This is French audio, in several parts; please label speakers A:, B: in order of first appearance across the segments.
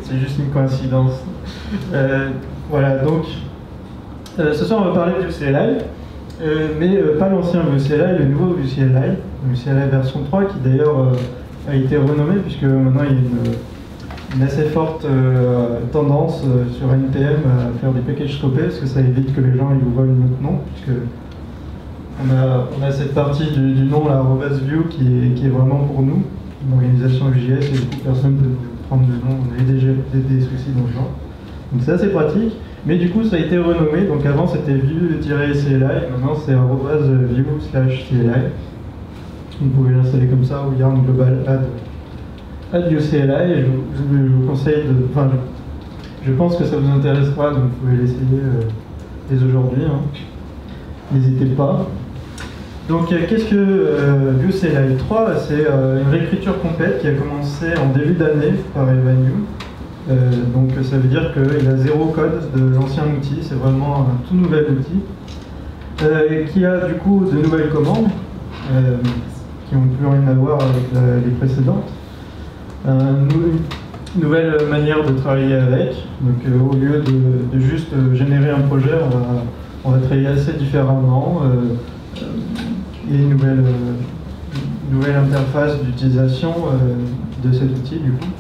A: C'est juste une coïncidence. Voilà, donc ce soir on va parler de VueCLI, mais pas l'ancien VueCLI, le nouveau VueCLI, VueCLI version 3, qui d'ailleurs a été renommé, puisque maintenant il y a une assez forte tendance sur NPM à faire des packages scopés, parce que ça évite que les gens ils vous voient notre nom, puisque on a cette partie du nom, la @view, qui est vraiment pour nous, une organisation VJS, et du coup personne ne peut prendre le nom, on a déjà des soucis dans le genre. Donc c'est assez pratique, mais du coup ça a été renommé, donc avant c'était vue-CLI, maintenant c'est @view/CLI. Vous pouvez l'installer comme ça, ou yarn global add VueCLI, et je vous conseille de... Enfin, je pense que ça vous intéressera, donc vous pouvez l'essayer dès aujourd'hui, hein. N'hésitez pas. Donc qu'est-ce que VueCLI 3? C'est une réécriture complète qui a commencé en début d'année par Evan. Donc ça veut dire qu'il a zéro code de l'ancien outil, c'est vraiment un tout nouvel outil, qui a du coup de nouvelles commandes, qui n'ont plus rien à voir avec les précédentes. Une nouvelle manière de travailler avec, donc au lieu de juste générer un projet, on va travailler assez différemment. Et une nouvelle interface d'utilisation de cet outil du coup.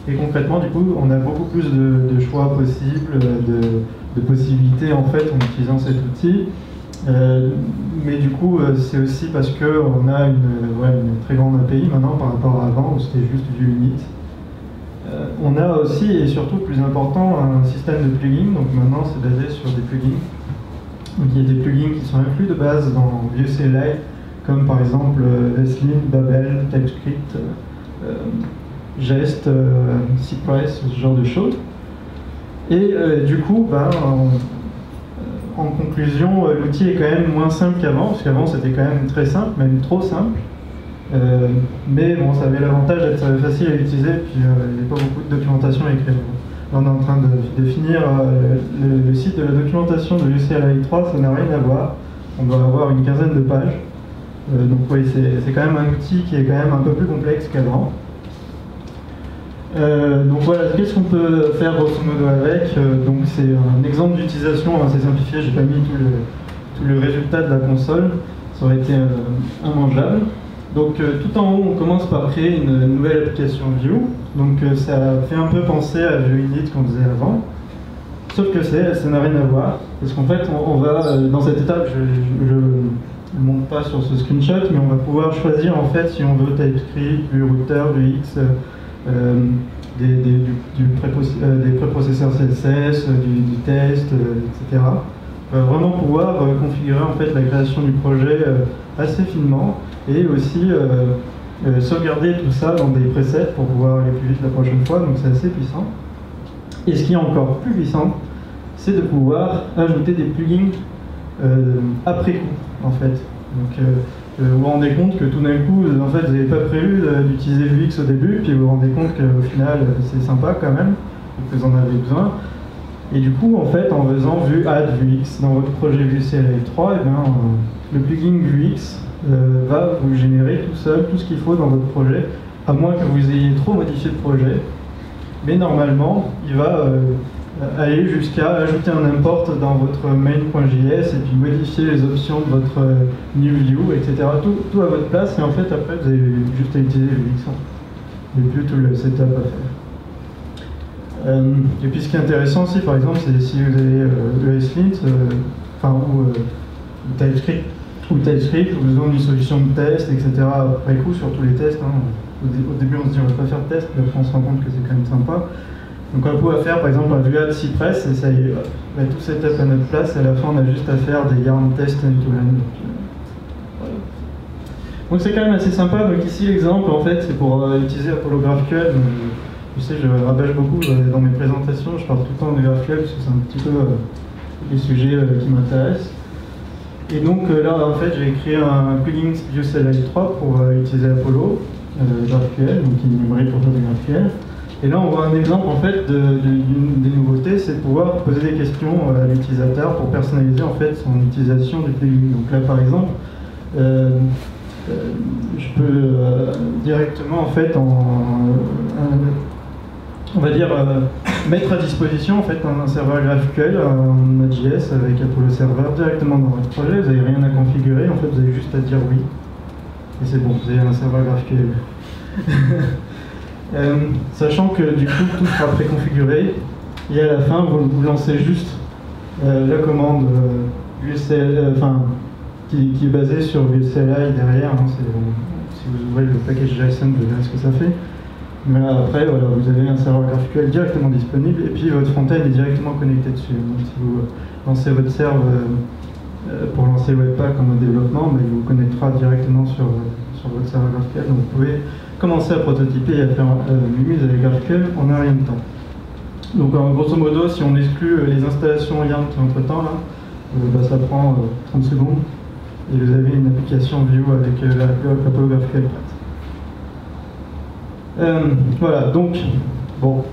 A: Et concrètement, du coup, on a beaucoup plus de choix possibles, de possibilités en fait en utilisant cet outil. Mais du coup, c'est aussi parce qu'on a une très grande API maintenant par rapport à avant où c'était juste Vue Unit. On a aussi, et surtout plus important, un système de plugins. Donc maintenant, c'est basé sur des plugins. Donc il y a des plugins qui sont inclus de base dans VueCLI, comme par exemple Veslin, Babel, TypeScript, Jest, Cypress, ce genre de choses. Et du coup, en conclusion, l'outil est quand même moins simple qu'avant, parce qu'avant c'était quand même très simple, même trop simple. Mais bon, ça avait l'avantage d'être facile à utiliser, puis il n'y avait pas beaucoup de documentation à écrire. Là, on est en train de finir le site de la documentation de VueCLI 3, ça n'a rien à voir. On doit avoir une quinzaine de pages. Donc oui, c'est quand même un outil qui est quand même un peu plus complexe qu'avant. Donc voilà, qu'est-ce qu'on peut faire grosso modo avec? Donc c'est un exemple d'utilisation assez simplifié, j'ai pas mis tout le résultat de la console, ça aurait été immangeable. Donc tout en haut, on commence par créer une nouvelle application Vue. Donc ça fait un peu penser à Vue Unit qu'on faisait avant. Sauf que ça n'a rien à voir. Parce qu'en fait, on va, dans cette étape, je ne montre pas sur ce screenshot, mais on va pouvoir choisir en fait si on veut TypeScript, Vue Router, Vue.x, des préprocesseurs CSS, du test, etc. On va vraiment pouvoir configurer en fait la création du projet assez finement et aussi sauvegarder tout ça dans des presets pour pouvoir aller plus vite la prochaine fois, donc c'est assez puissant. Et ce qui est encore plus puissant, c'est de pouvoir ajouter des plugins après coup, en fait. Donc vous vous rendez compte que tout d'un coup, en fait, vous n'avez pas prévu d'utiliser Vue.x au début, puis vous vous rendez compte qu'au final, c'est sympa quand même, que vous en avez besoin. Et du coup, en fait, en faisant Vue add Vue.x dans votre projet VueCLI 3, eh bien, le plugin Vue.x va vous générer tout seul tout ce qu'il faut dans votre projet, à moins que vous ayez trop modifié le projet. Mais normalement, il va aller jusqu'à ajouter un import dans votre main.js et puis modifier les options de votre new view, etc. Tout à votre place, et en fait, après, vous avez juste à utiliser Vue.x. Il n'y a plus tout le setup à faire. Et puis, ce qui est intéressant aussi, par exemple, c'est si vous avez ESLint, ou TypeScript, ou besoin d'une solution de test, etc. Après coup, sur tous les tests. Hein. Au début, on se dit on ne va pas faire de test, puis après, on se rend compte que c'est quand même sympa. Donc, on peut faire par exemple un Vue add Cypress, et ça y est, on a tout setup à notre place, et à la fin, on a juste à faire des yarn tests end-to-end. Voilà. Donc, c'est quand même assez sympa. Donc, ici, l'exemple, en fait, c'est pour utiliser Apollo GraphQL. Je sais, je rabâche beaucoup dans mes présentations, je parle tout le temps de GraphQL, parce que c'est un petit peu les sujets qui m'intéressent. Et donc là, en fait, j'ai créé un plugin VueCLI 3 pour utiliser Apollo GraphQL, donc qui est numérique pour faire de GraphQL. Et là, on voit un exemple en fait d'une des nouveautés, c'est de pouvoir poser des questions à l'utilisateur pour personnaliser en fait son utilisation du plugin. Donc là, par exemple, je peux directement, en fait, on va dire, mettre à disposition en fait un serveur GraphQL en Node.js avec Apollo Server directement dans votre projet. Vous n'avez rien à configurer, en fait, vous avez juste à dire oui. Et c'est bon, vous avez un serveur GraphQL. Sachant que du coup, tout sera préconfiguré. Et à la fin, vous lancez juste la commande qui est basée sur VueCLI derrière. Hein, si vous ouvrez le package JSON, vous verrez ce que ça fait. Mais après, voilà, vous avez un serveur GraphQL directement disponible et puis votre front-end est directement connecté dessus. Donc si vous lancez votre serve pour lancer Webpack en mode développement, il vous connectera directement sur votre serveur GraphQL. Donc vous pouvez commencer à prototyper et à faire mumuse avec GraphQL en un rien de temps. Donc grosso modo, si on exclut les installations YAML entre temps, là, ça prend 30 secondes et vous avez une application Vue avec Apollo GraphQL prête. Voilà, donc, bon.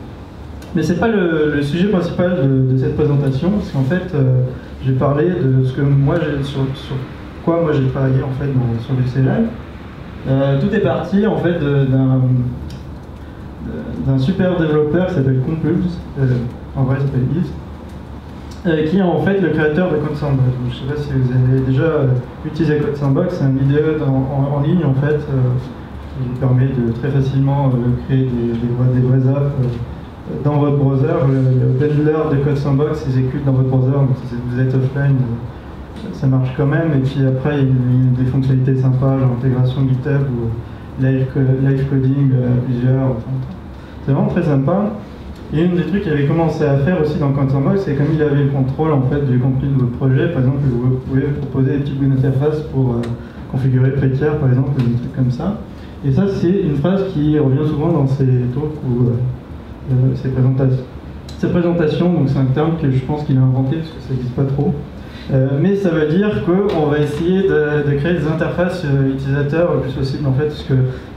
A: Mais c'est pas le sujet principal de cette présentation, parce qu'en fait, j'ai parlé de ce que moi, sur quoi moi j'ai travaillé en fait sur VueCLI. Tout est parti en fait d'un super développeur qui s'appelle Compulse, en vrai il s'appelle Yves, qui est en fait le créateur de Code Sandbox. Je ne sais pas si vous avez déjà utilisé Code Sandbox, c'est une vidéo en ligne en fait. Qui vous permet de très facilement créer des vraies apps dans votre browser. Le bundler de Code Sandbox s'exécute dans votre browser, donc si vous êtes offline, ça marche quand même. Et puis après, il y a des fonctionnalités sympas, genre intégration GitHub ou live coding à plusieurs. C'est vraiment très sympa. Et une des trucs qu'il avait commencé à faire aussi dans Code Sandbox, c'est comme il avait le contrôle en fait, du contenu de votre projet, par exemple, vous pouvez proposer des petites interfaces pour configurer Prettier, par exemple, des trucs comme ça. Et ça, c'est une phrase qui revient souvent dans ces talks ou ces présentations. Donc c'est un terme que je pense qu'il a inventé parce que ça n'existe pas trop. Mais ça veut dire qu'on va essayer de créer des interfaces utilisateurs le plus possible en fait, parce que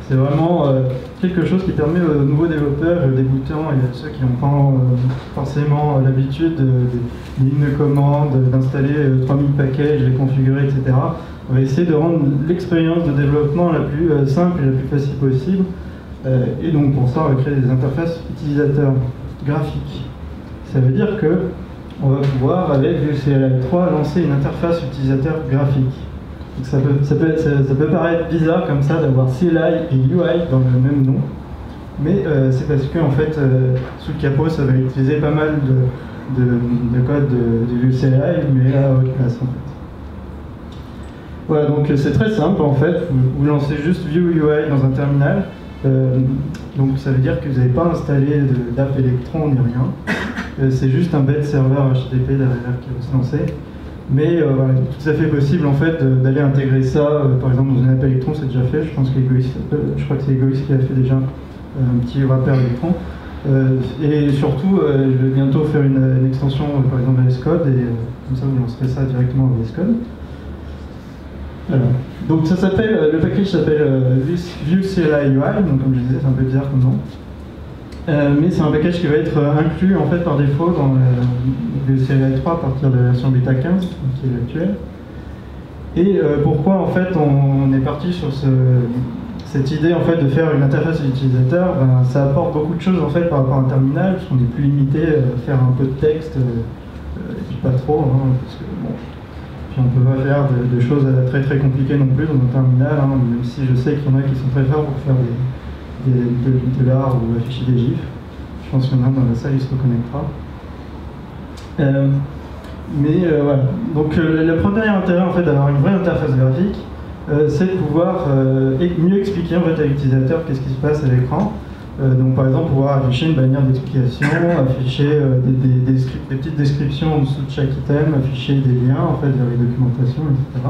A: c'est vraiment quelque chose qui permet aux nouveaux développeurs, débutants et à ceux qui n'ont pas forcément l'habitude de lignes de commande, d'installer 3000 packages, les configurer, etc. On va essayer de rendre l'expérience de développement la plus simple et la plus facile possible. Et donc pour ça, on va créer des interfaces utilisateurs graphiques. Ça veut dire que on va pouvoir, avec VueCLI 3, lancer une interface utilisateur graphique. Donc ça peut paraître bizarre comme ça d'avoir CLI et UI dans le même nom, mais c'est parce que en fait, sous le capot, ça va utiliser pas mal de code de VueCLI, mais à haute classe en fait. Voilà, donc c'est très simple en fait, vous lancez juste Vue UI dans un terminal, donc ça veut dire que vous n'avez pas installé d'app Electron ni rien, c'est juste un bête serveur HTTP derrière qui va se lancer. Mais voilà, tout à fait possible en fait d'aller intégrer ça, par exemple dans une app Electron, c'est déjà fait, je crois que c'est Egoist qui a fait déjà un petit wrapper Electron. Et surtout, je vais bientôt faire une extension par exemple VS Code, et comme ça vous lancerez ça directement en VS Code. Voilà. Donc ça s'appelle, le package s'appelle VueCLI UI, donc comme je disais, c'est un peu bizarre comme nom. Mais c'est un package qui va être inclus en fait par défaut dans le VueCLI 3 à partir de la version bêta 15, qui est l'actuelle. Et pourquoi en fait on est parti sur cette idée en fait de faire une interface utilisateur, ça apporte beaucoup de choses en fait par rapport à un terminal, parce qu'on est plus limité à faire un peu de texte, et puis pas trop, hein, parce que bon. Puis on ne peut pas faire de choses très très compliquées non plus dans un terminal, hein, même si je sais qu'il y en a qui sont très forts pour faire de l'art ou afficher des gifs. Je pense qu'il y en a dans la salle, il se reconnectera. Voilà. Donc le premier intérêt en fait d'avoir une vraie interface graphique, c'est de pouvoir mieux expliquer en fait, à l'utilisateur qu'est-ce qui se passe à l'écran. Donc par exemple pouvoir afficher une bannière d'explication, afficher des petites descriptions en dessous de chaque item, afficher des liens en fait vers les documentations, etc.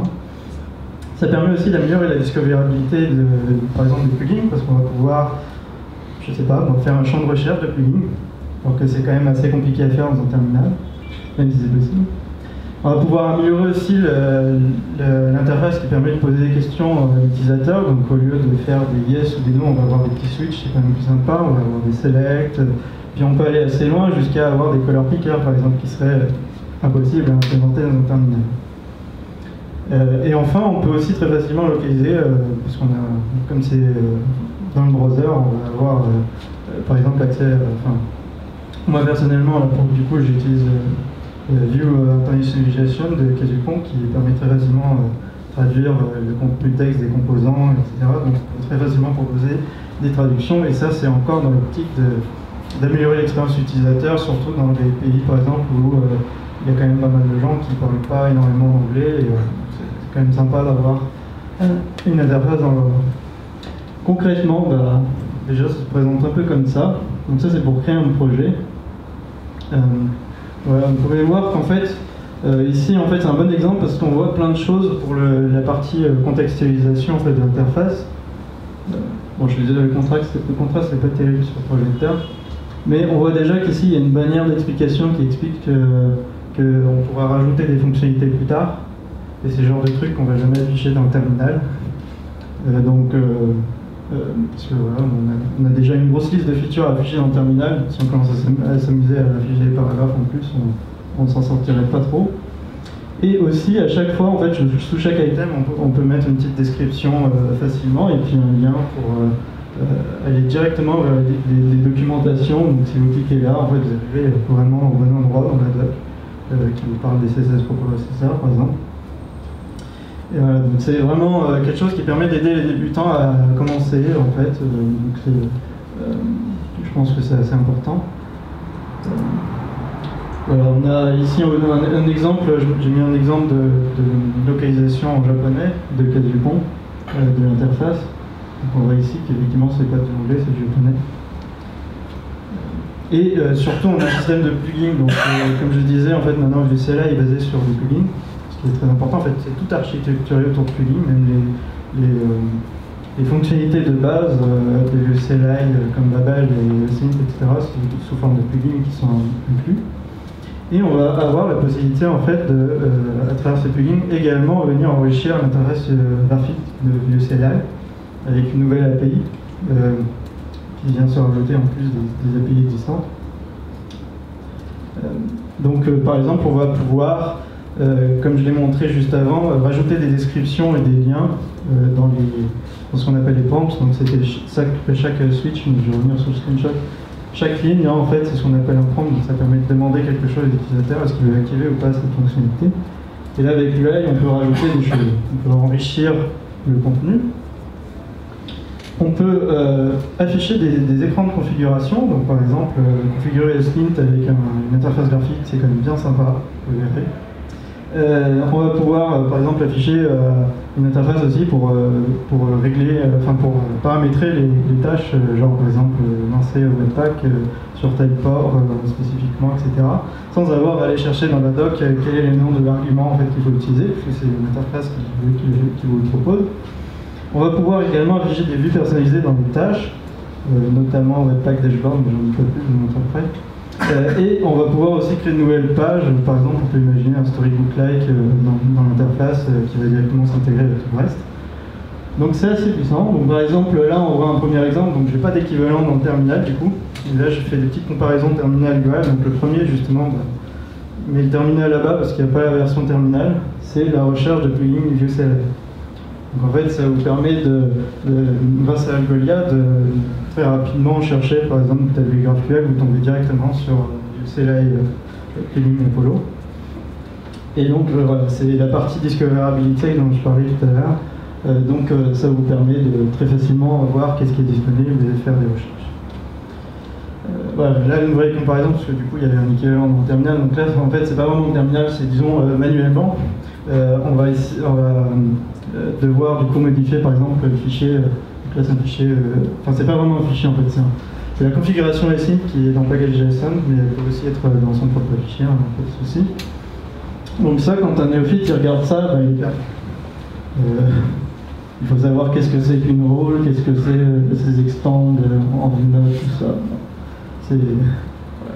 A: Ça permet aussi d'améliorer la discoverabilité par exemple des plugins, parce qu'on va pouvoir, je sais pas, faire un champ de recherche de plugins, alors que c'est quand même assez compliqué à faire dans un terminal, même si c'est possible. On va pouvoir améliorer aussi l'interface qui permet de poser des questions à l'utilisateur. Donc au lieu de faire des yes ou des no, on va avoir des petits switches, c'est quand même plus sympa. On va avoir des select, puis on peut aller assez loin jusqu'à avoir des color pickers par exemple, qui seraient impossibles à implémenter dans un terminal. Et enfin, on peut aussi très facilement localiser, puisqu'on a, comme c'est dans le browser, on va avoir par exemple accès, moi personnellement, du coup j'utilise View Internationalization de Casupon qui permet très facilement de traduire le contenu texte des composants, etc. Donc on peut très facilement proposer des traductions, et ça c'est encore dans l'optique d'améliorer l'expérience utilisateur, surtout dans des pays par exemple où il y a quand même pas mal de gens qui ne parlent pas énormément anglais, et c'est quand même sympa d'avoir une interface dans le... Concrètement, déjà ça se présente un peu comme ça. Donc ça c'est pour créer un projet. Voilà, vous pouvez voir qu'en fait, ici en fait c'est un bon exemple parce qu'on voit plein de choses pour la partie contextualisation en fait, de l'interface. Bon, je suis désolé, le contraste n'est pas terrible sur le projecteur. Mais on voit déjà qu'ici il y a une bannière d'explication qui explique qu'on pourra rajouter des fonctionnalités plus tard. Et c'est le genre de truc qu'on ne va jamais afficher dans le terminal. Parce que voilà, on a déjà une grosse liste de features à afficher dans le terminal. Si on commence à s'amuser à afficher des paragraphes en plus, on ne s'en sortirait pas trop. Et aussi, à chaque fois, en fait, sous chaque item, on peut mettre une petite description facilement et puis un lien pour aller directement vers les documentations. Donc si vous cliquez là, en fait, vous arrivez vraiment au bon endroit dans la doc qui vous parle des CSS coprocessors, par exemple. Et voilà, donc c'est vraiment quelque chose qui permet d'aider les débutants à commencer, en fait. Je pense que c'est assez important. Voilà, on a ici un exemple, j'ai mis un exemple de localisation en japonais de Casupon, de l'interface. Donc on voit ici qu'effectivement c'est pas du anglais, c'est du japonais. Et surtout on a un système de plugins, donc comme je disais, en fait maintenant le VCLI est basé sur des plugins. Ce qui est très important, en fait, c'est tout architecturé autour de plugins, même les fonctionnalités de base des CLI comme Babel et Synth, etc., c'est sous forme de plugins qui sont inclus. Et on va avoir la possibilité, en fait, à travers ces plugins, également venir enrichir l'interface graphique de VCLI avec une nouvelle API qui vient se rajouter en plus des API existantes. Donc, par exemple, on va pouvoir comme je l'ai montré juste avant, rajouter des descriptions et des liens dans ce qu'on appelle les prompts. Donc c'était ça que fait chaque switch, donc je vais revenir sur le screenshot. Chaque ligne, là, en fait, c'est ce qu'on appelle un prompt, donc ça permet de demander quelque chose à l'utilisateur, est-ce qu'il veut activer ou pas cette fonctionnalité. Et là, avec l'UI, on peut rajouter des choses. On peut enrichir le contenu. On peut afficher des écrans de configuration. Donc par exemple, configurer le Slint avec une interface graphique, c'est quand même bien sympa, vous verrez. On va pouvoir, par exemple, afficher une interface aussi pour régler, pour paramétrer les tâches, genre par exemple lancer Webpack sur tel port spécifiquement, etc. Sans avoir à aller chercher dans la doc quel est le nom de l'argument en fait, qu'il faut utiliser, puisque c'est une interface qui vous le propose. On va pouvoir également afficher des vues personnalisées dans les tâches, notamment Webpack Dashboard, mais j'en dis pas plus, je vous montre après. Et on va pouvoir aussi créer de nouvelles pages. Par exemple, on peut imaginer un storybook-like dans l'interface qui va directement s'intégrer avec tout le reste. Donc c'est assez puissant. Donc, par exemple, là on voit un premier exemple. Donc je n'ai pas d'équivalent dans le terminal du coup. Et là je fais des petites comparaisons terminal UI. Donc le premier justement, je mets le terminal là-bas parce qu'il n'y a pas la version terminal. C'est la recherche de plugins ViewCLI. Donc en fait ça vous permet grâce à Algolia de très rapidement chercher par exemple ta vue GraphQL, vous tombez directement sur ViewCLI plugin Apollo. Et donc voilà, c'est la partie discoverabilité dont je parlais tout à l'heure. Donc ça vous permet de très facilement voir qu'est-ce qui est disponible et de faire des recherches. Voilà, là une vraie comparaison parce que du coup il y avait un équivalent dans le terminal. Donc là en fait c'est pas vraiment le terminal, c'est disons manuellement. On va devoir du coup modifier par exemple le fichier, donc là c'est un fichier, enfin c'est pas vraiment un fichier en fait, c'est la configuration SIM qui est dans package.json, mais elle peut aussi être dans son propre fichier, pas de souci. Donc ça, quand un néophyte il regarde ça, il est perdu. Il faut savoir qu'est-ce que c'est qu'une role, qu'est-ce que c'est ces extends en note, tout ça.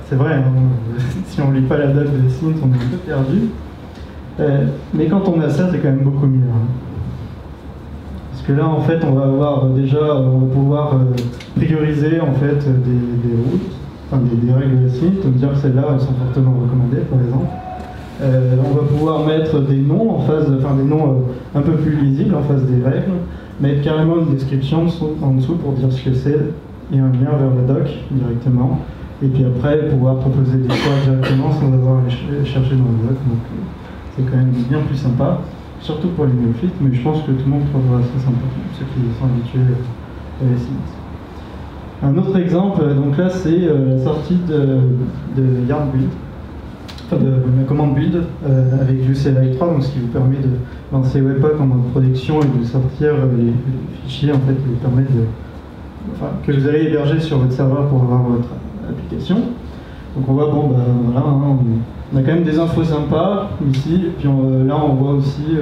A: C'est vrai, hein, si on ne lit pas la doc de Synth, on est un peu perdu. Mais quand on a ça, c'est quand même beaucoup mieux. Hein. Parce que là, en fait, on va avoir on va pouvoir prioriser en fait des routes, enfin des règles de Synth, donc dire que celles-là, elles sont fortement recommandées, par exemple. On va pouvoir mettre des noms en face, enfin des noms un peu plus lisibles en face des règles, mettre carrément une description en dessous pour dire ce que c'est et un lien vers le doc directement. Et puis après, pouvoir proposer des choix directement sans avoir à les chercher dans le doc. Donc c'est quand même bien plus sympa, surtout pour les néophytes, mais je pense que tout le monde trouvera ça sympa, ceux qui sont habitués à les sites. Un autre exemple, donc là c'est la sortie de Yarn Build, enfin de la commande build avec du CLI 3, donc ce qui vous permet de lancer Webpack en mode production et de sortir les fichiers en fait, qui vous permettent que vous allez héberger sur votre serveur pour avoir votre application. Donc on voit, bon bah voilà, hein, on a quand même des infos sympas ici, et puis là on voit aussi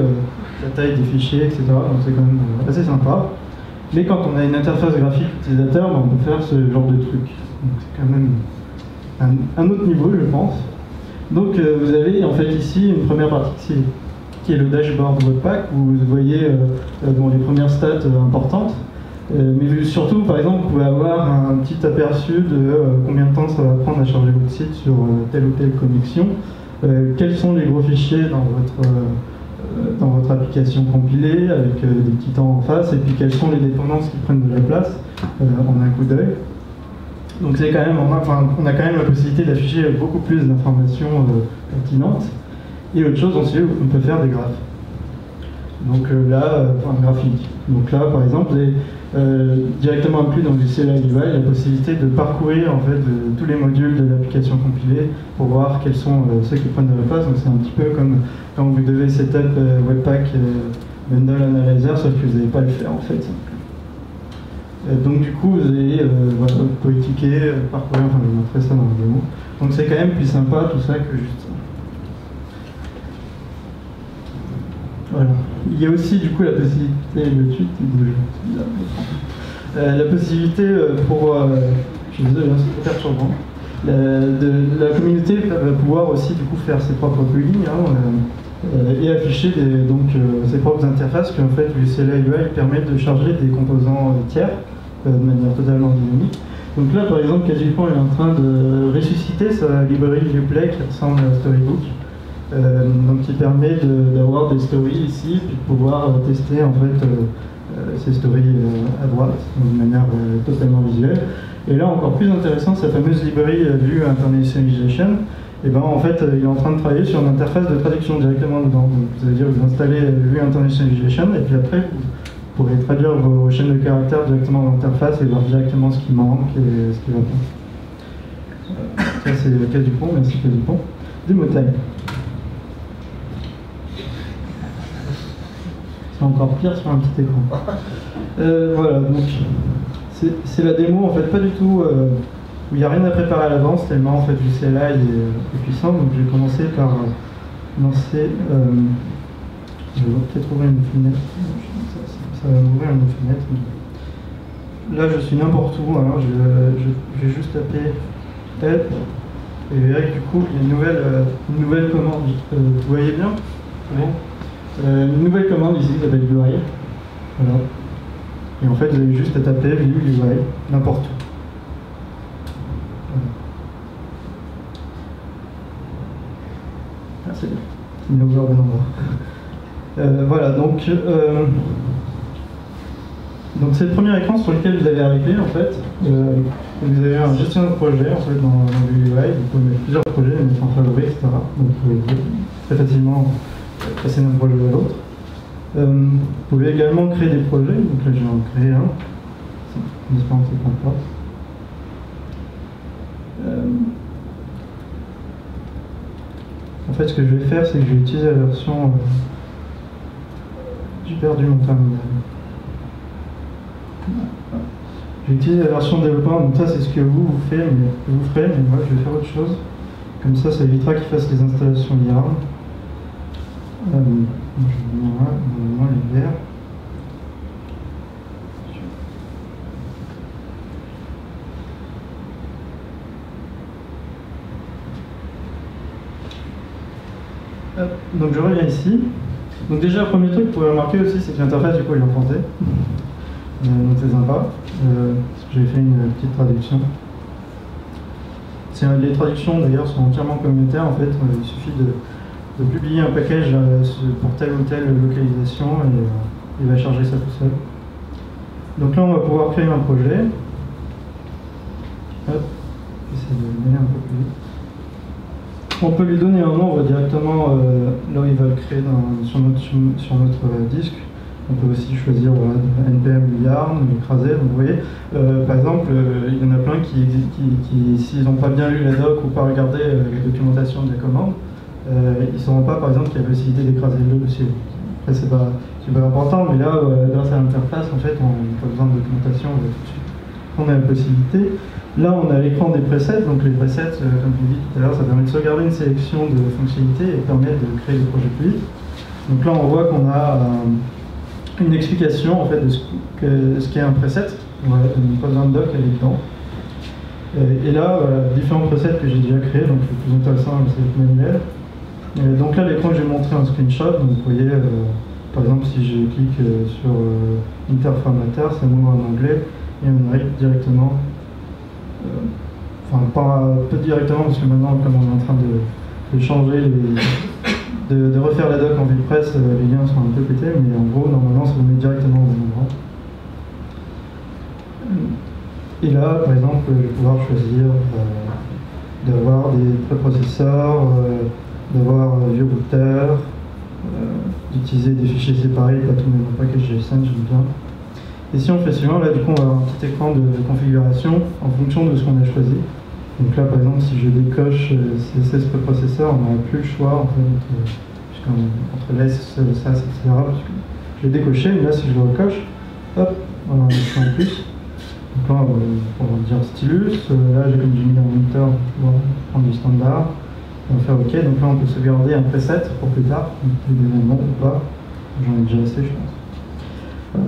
A: la taille des fichiers, etc. Donc c'est quand même assez sympa. Mais quand on a une interface graphique utilisateur, bah, on peut faire ce genre de truc. Donc c'est quand même un autre niveau, je pense. Donc vous avez en fait ici une première partie qui est le dashboard Webpack, où vous voyez les premières stats importantes. Mais surtout, par exemple, vous pouvez avoir un petit aperçu de combien de temps ça va prendre à charger votre site sur telle ou telle connexion, quels sont les gros fichiers dans votre application compilée, avec des petits temps en face, et puis quelles sont les dépendances qui prennent de la place en un coup d'œil. Donc c'est quand même, on a quand même la possibilité d'afficher beaucoup plus d'informations pertinentes. Et autre chose, on peut faire des graphes. Donc là, graphique. Donc là, par exemple, vous avez directement inclus dans le CLI UI la possibilité de parcourir en fait tous les modules de l'application compilée pour voir quels sont ceux qui prennent de la place. Donc c'est un petit peu comme quand vous devez setup Webpack Bundle Analyzer, sauf que vous n'allez pas le faire en fait. Donc du coup, vous allez vous pouvez cliquer, parcourir, enfin je vous montrerai ça dans la démo. Donc c'est quand même plus sympa tout ça que juste ça. Voilà. Il y a aussi du coup la possibilité, le tweet, la possibilité pour, je suis désolé, c'est très perturbant, la communauté va pouvoir aussi du coup faire ses propres plugins et afficher ses propres interfaces, qui en fait le CLI UI permet de charger des composants tiers de manière totalement dynamique. Donc là par exemple, Kajipan est en train de ressusciter sa librairie Uplay qui ressemble à Storybook. Donc qui permet d'avoir des stories ici, puis de pouvoir tester en fait ces stories à droite, de manière totalement visuelle. Et là encore plus intéressant, sa fameuse librairie Vue Internationalization, et ben en fait il est en train de travailler sur une interface de traduction directement dedans. Donc c'est-à-dire que vous installez Vue Internationalization et puis après vous pourrez traduire vos chaînes de caractères directement dans l'interface et voir directement ce qui manque et ce qui va pas. Ça c'est Kajipan, merci Kajipan. Demo time. Encore pire sur un petit écran. Voilà, donc c'est la démo en fait pas du tout où il n'y a rien à préparer à l'avance, tellement en fait le CLI est puissant. Donc je vais commencer par lancer. Je vais peut-être ouvrir une fenêtre. Ça va m'ouvrir une fenêtre. Là je suis n'importe où, alors je vais juste taper help et vous verrez que du coup il y a une nouvelle commande. Vous voyez bien? Bon. Une nouvelle commande ici qui s'appelle UI. Voilà. Et en fait, vous avez juste à taper Vue UI n'importe où. Voilà. Ah, c'est bien. Il m'a ouvert bon endroit. Voilà, donc c'est le premier écran sur lequel vous allez arriver en fait. Vous avez un gestionnaire de projet en fait dans Vue UI. Vous pouvez mettre plusieurs projets, les mettre en favori, etc. Donc vous pouvez très facilement passer d'un projet à l'autre. Vous pouvez également créer des projets, donc là je vais en créer un. J'espère que ça prend pas. En fait, ce que je vais faire, c'est que je vais utiliser la version. J'ai perdu mon terminal. Je vais utiliser la version développement, donc ça c'est ce que vous ferez, mais moi je vais faire autre chose. Comme ça évitera qu'il fasse les installations Yarn. Je vais mettre les verts. Donc je reviens ici. Donc déjà, le premier truc que vous pouvez remarquer aussi, c'est que l'interface du coup elle est en français. Donc c'est sympa. Parce que j'ai fait une petite traduction. Les traductions d'ailleurs sont entièrement communautaires en fait. Il suffit de publier un package pour telle ou telle localisation et il va charger ça tout seul. Donc là, on va pouvoir créer un projet. Hop, essayer de le mener un peu plus vite. On peut lui donner un nom, on va directement là où il va le créer sur notre disque. On peut aussi choisir voilà, npm yarn, écraser. Donc, vous voyez, par exemple, il y en a plein qui s'ils n'ont pas bien lu la doc ou pas regardé la documentation de la commande, ils ne sauront pas, par exemple, qu'il y a la possibilité d'écraser le dossier. Après, c'est pas important, mais là, grâce à l'interface, en fait, on n'a pas besoin de documentation, on va tout de suite prendre la possibilité. Là, on a l'écran des presets, donc les presets, comme je l'ai dit tout à l'heure, ça permet de sauvegarder une sélection de fonctionnalités et permet de créer des projets plus vite. Donc là, on voit qu'on a une explication en fait, de ce qu'est un preset. Voilà, une pas besoin de doc, elle est dedans. Et là, voilà, différents presets que j'ai déjà créés, donc le plus intéressant, c'est le manuel. Donc là, l'écran que j'ai montré en screenshot, donc vous voyez, par exemple, si je clique sur Interformatter, ça m'ouvre en anglais et on arrive directement. Enfin, pas directement, parce que maintenant, comme on est en train de changer, de refaire la doc en ViewPress, les liens sont un peu pétés, mais en gros, normalement, ça vous met directement au bon endroit. Et là, par exemple, je vais pouvoir choisir d'avoir des préprocesseurs, d'avoir vieux routeur, d'utiliser des fichiers séparés, pas tous mes packages JSON, j'aime bien. Et si on fait suivant, là du coup on va avoir un petit écran de configuration en fonction de ce qu'on a choisi. Donc là par exemple si je décoche ces préprocesseurs, on n'aura plus le choix en fait, entre l'ES, SAS, etc. Je l'ai décoché, mais là si je le recoche, hop, on a un écran en plus. Donc là on va dire stylus, là comme j'ai mis un moniteur, on va prendre du standard, on va faire OK. Donc là on peut sauvegarder un preset pour plus tard, évidemment ou pas, j'en ai déjà assez je pense.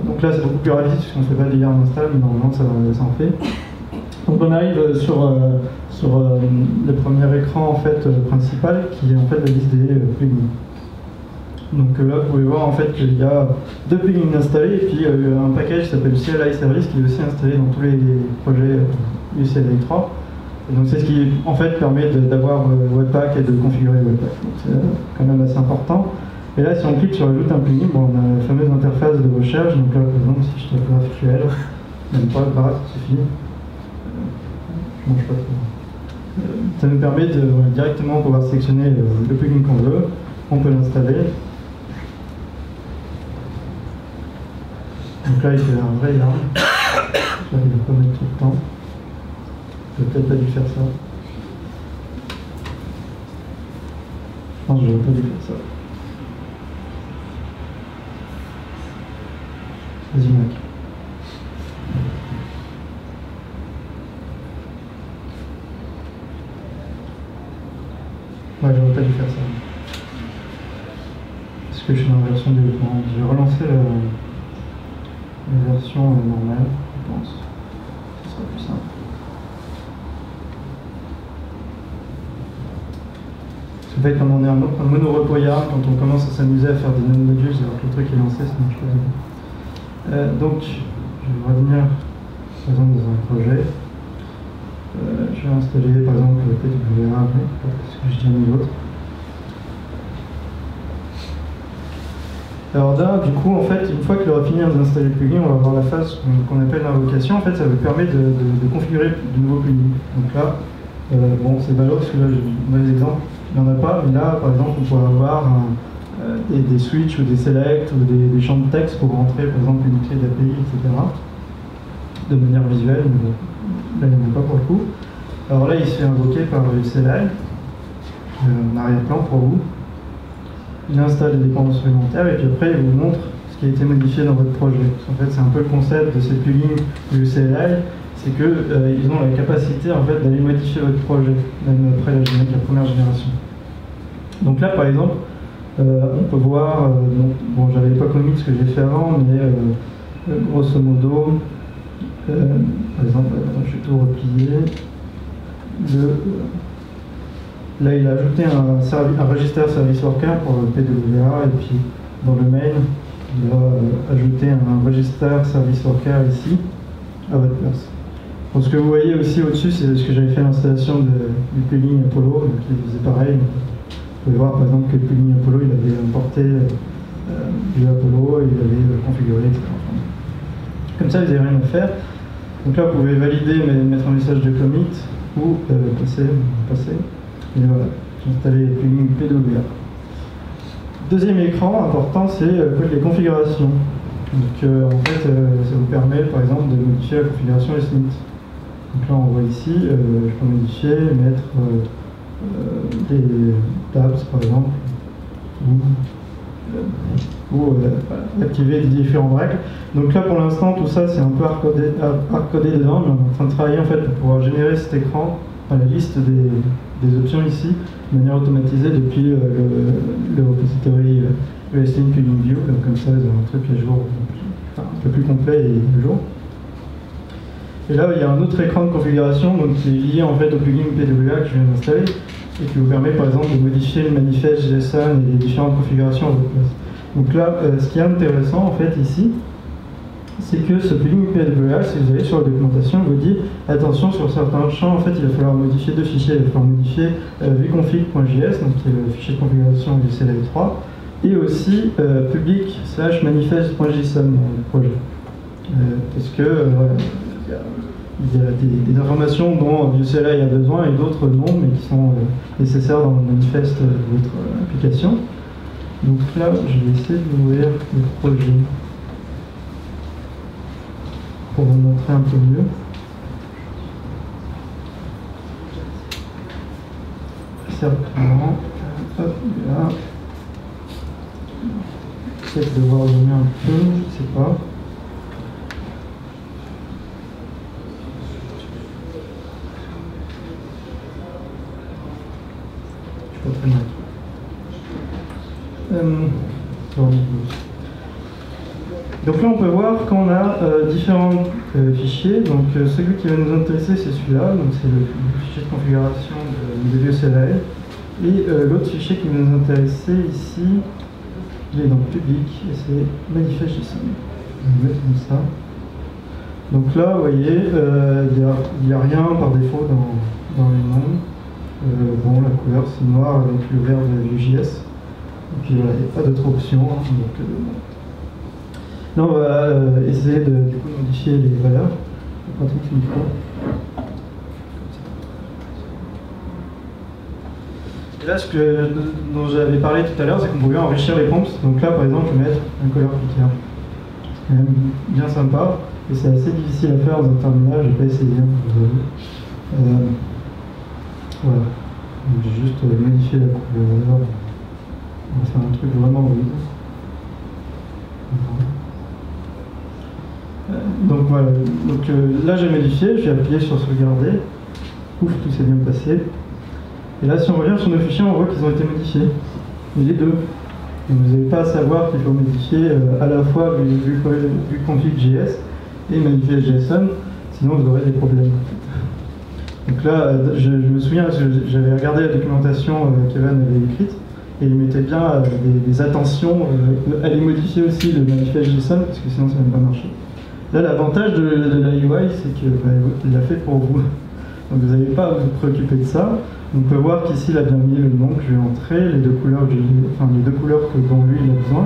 A: Donc là c'est beaucoup plus rapide puisqu'on ne fait pas de yarn install, mais normalement ça en fait. Donc on arrive sur le premier écran en fait, principal qui est en fait la liste des plugins. Donc là vous pouvez voir en fait qu'il y a 2 plugins installés et puis un package qui s'appelle CLI Service qui est aussi installé dans tous les projets UCLI 3. Et donc c'est ce qui en fait permet d'avoir Webpack et de configurer Webpack. Donc c'est quand même assez important. Et là, si on clique sur Ajoute un plugin, bon, on a la fameuse interface de recherche. Donc là, par exemple, si je tape GraphQL, même pas le ça suffit. Je mange pas trop. Ça nous permet de directement pouvoir sélectionner le plugin qu'on veut. On peut l'installer. Donc là, il fait un vrai yarn. Là, il va pas mettre tout le temps. Je vais peut-être pas dû faire ça. Je pense que je n'aurais pas dû faire ça. Vas-y, Mac. Ouais, j'aurais pas dû faire ça. Parce que je suis dans la version développement. Je vais relancer la version normale, je pense. Ce sera plus simple. En fait, comme on est un monorepo yarn, quand on commence à s'amuser à faire des non-modules, alors que le truc est lancé, c'est une chose. Donc, je vais revenir par exemple dans un projet. Je vais installer par exemple PWA, parce que j'ai déjà mis l'autre. Alors là, du coup, en fait, une fois qu'il aura fini d'installer le plugin, on va avoir la phase qu'on appelle l'invocation. En fait, ça vous permet de configurer de nouveaux plugins. Donc là, bon, c'est ballot parce que là, j'ai un mauvais exemple, il n'y en a pas, mais là, par exemple, on pourrait avoir des switches ou des selects ou des champs de texte pour rentrer par exemple une clé d'API, etc. de manière visuelle, mais là il n'y en a pas pour le coup. Alors là il se fait invoquer par le CLI, en arrière-plan pour vous. Il installe des dépendances supplémentaires et puis après il vous montre ce qui a été modifié dans votre projet. En fait c'est un peu le concept de ces plugins du CLI, c'est qu'ils ont la capacité en fait d'aller modifier votre projet, même après la première génération. Donc là par exemple, on peut voir, bon j'avais pas commis ce que j'ai fait avant, mais grosso modo, par exemple, je vais tout replier. Là il a ajouté un register service worker pour le PWA et puis dans le main, il va ajouter un register service worker ici à votre place. Donc, ce que vous voyez aussi au-dessus, c'est ce que j'avais fait l'installation du plugin Apollo, qui faisait pareil. pouvez voir par exemple que le plugin Apollo, il avait importé du Apollo, il avait configuré, etc. Comme ça, vous n'avez rien à faire. Donc là, vous pouvez valider, mettre un message de commit ou passer. Et voilà, j'ai installé le plugin PWA. Deuxième écran important, c'est les configurations. Donc en fait, ça vous permet par exemple de modifier la configuration SNIT. Donc là, on voit ici, je peux modifier, mettre des tabs par exemple, ou activer des différentes règles. Donc là, pour l'instant, tout ça, c'est un peu hardcodé dedans, mais on est en train de travailler en fait pour pouvoir générer cet écran, la liste des options ici, de manière automatisée depuis le repository ESLint Plugin View, comme ça, vous avez un truc à jour, un peu plus complet et à jour. Et là, il y a un autre écran de configuration donc, qui est lié en fait au plugin PWA que je viens d'installer et qui vous permet par exemple de modifier le manifeste JSON et les différentes configurations à votre place. Donc là, ce qui est intéressant en fait ici, c'est que ce plugin PWA, si vous allez sur la documentation, il vous dit attention sur certains champs, en fait, il va falloir modifier deux fichiers. Il va falloir modifier vconfig.js, donc qui est le fichier de configuration du CLI 3, et aussi public/manifest.json dans le projet. Parce que il y a des informations dont ViewCLI a besoin et d'autres non, mais qui sont nécessaires dans le manifeste de votre application. Donc là, je vais essayer d'ouvrir le projet pour vous montrer un peu mieux. Certainement, hop, là. Peut-être devoir zoomer un peu, je sais pas. Je suis pas très bien. Donc là on peut voir qu'on a différents fichiers. Donc celui qui va nous intéresser c'est celui-là, donc c'est le fichier de configuration de ViewCLI. Et l'autre fichier qui va nous intéresser ici, il est dans public et c'est manifest.json. Je vais mettre comme ça. Donc là vous voyez, il n'y a rien par défaut dans les noms. Bon, la couleur c'est noir avec le vert de Vue.js. Et puis voilà, il n'y a pas d'autres options. Donc, là, on va essayer de du coup, modifier les valeurs. Pratique le micro. Et là, dont j'avais parlé tout à l'heure, c'est qu'on pouvait enrichir les prompts. Donc là, par exemple, je vais mettre un color picker. C'est quand même bien sympa. Et c'est assez difficile à faire dans un terminal. Je n'ai pas essayé. Voilà. J'ai juste modifié la couleur. On va faire un truc vraiment vide. Donc voilà, là j'ai modifié, j'ai appuyé sur sauvegarder. Ouf, tout s'est bien passé. Et là si on revient sur nos fichiers, on voit qu'ils ont été modifiés. Et les deux. Donc, vous n'avez pas à savoir qu'il faut modifier à la fois vconfig.js et manifest.json, sinon vous aurez des problèmes. Donc là, je me souviens, j'avais regardé la documentation qu'Evan avait écrite, et il mettait bien des attentions, aller modifier aussi le manifest.json, parce que sinon ça ne va pas marcher. Là, l'avantage de la UI, c'est qu'il l'a fait pour vous. Donc vous n'avez pas à vous préoccuper de ça. On peut voir qu'ici, il a bien mis le nom que je vais entrer, les deux couleurs dont lui il a besoin.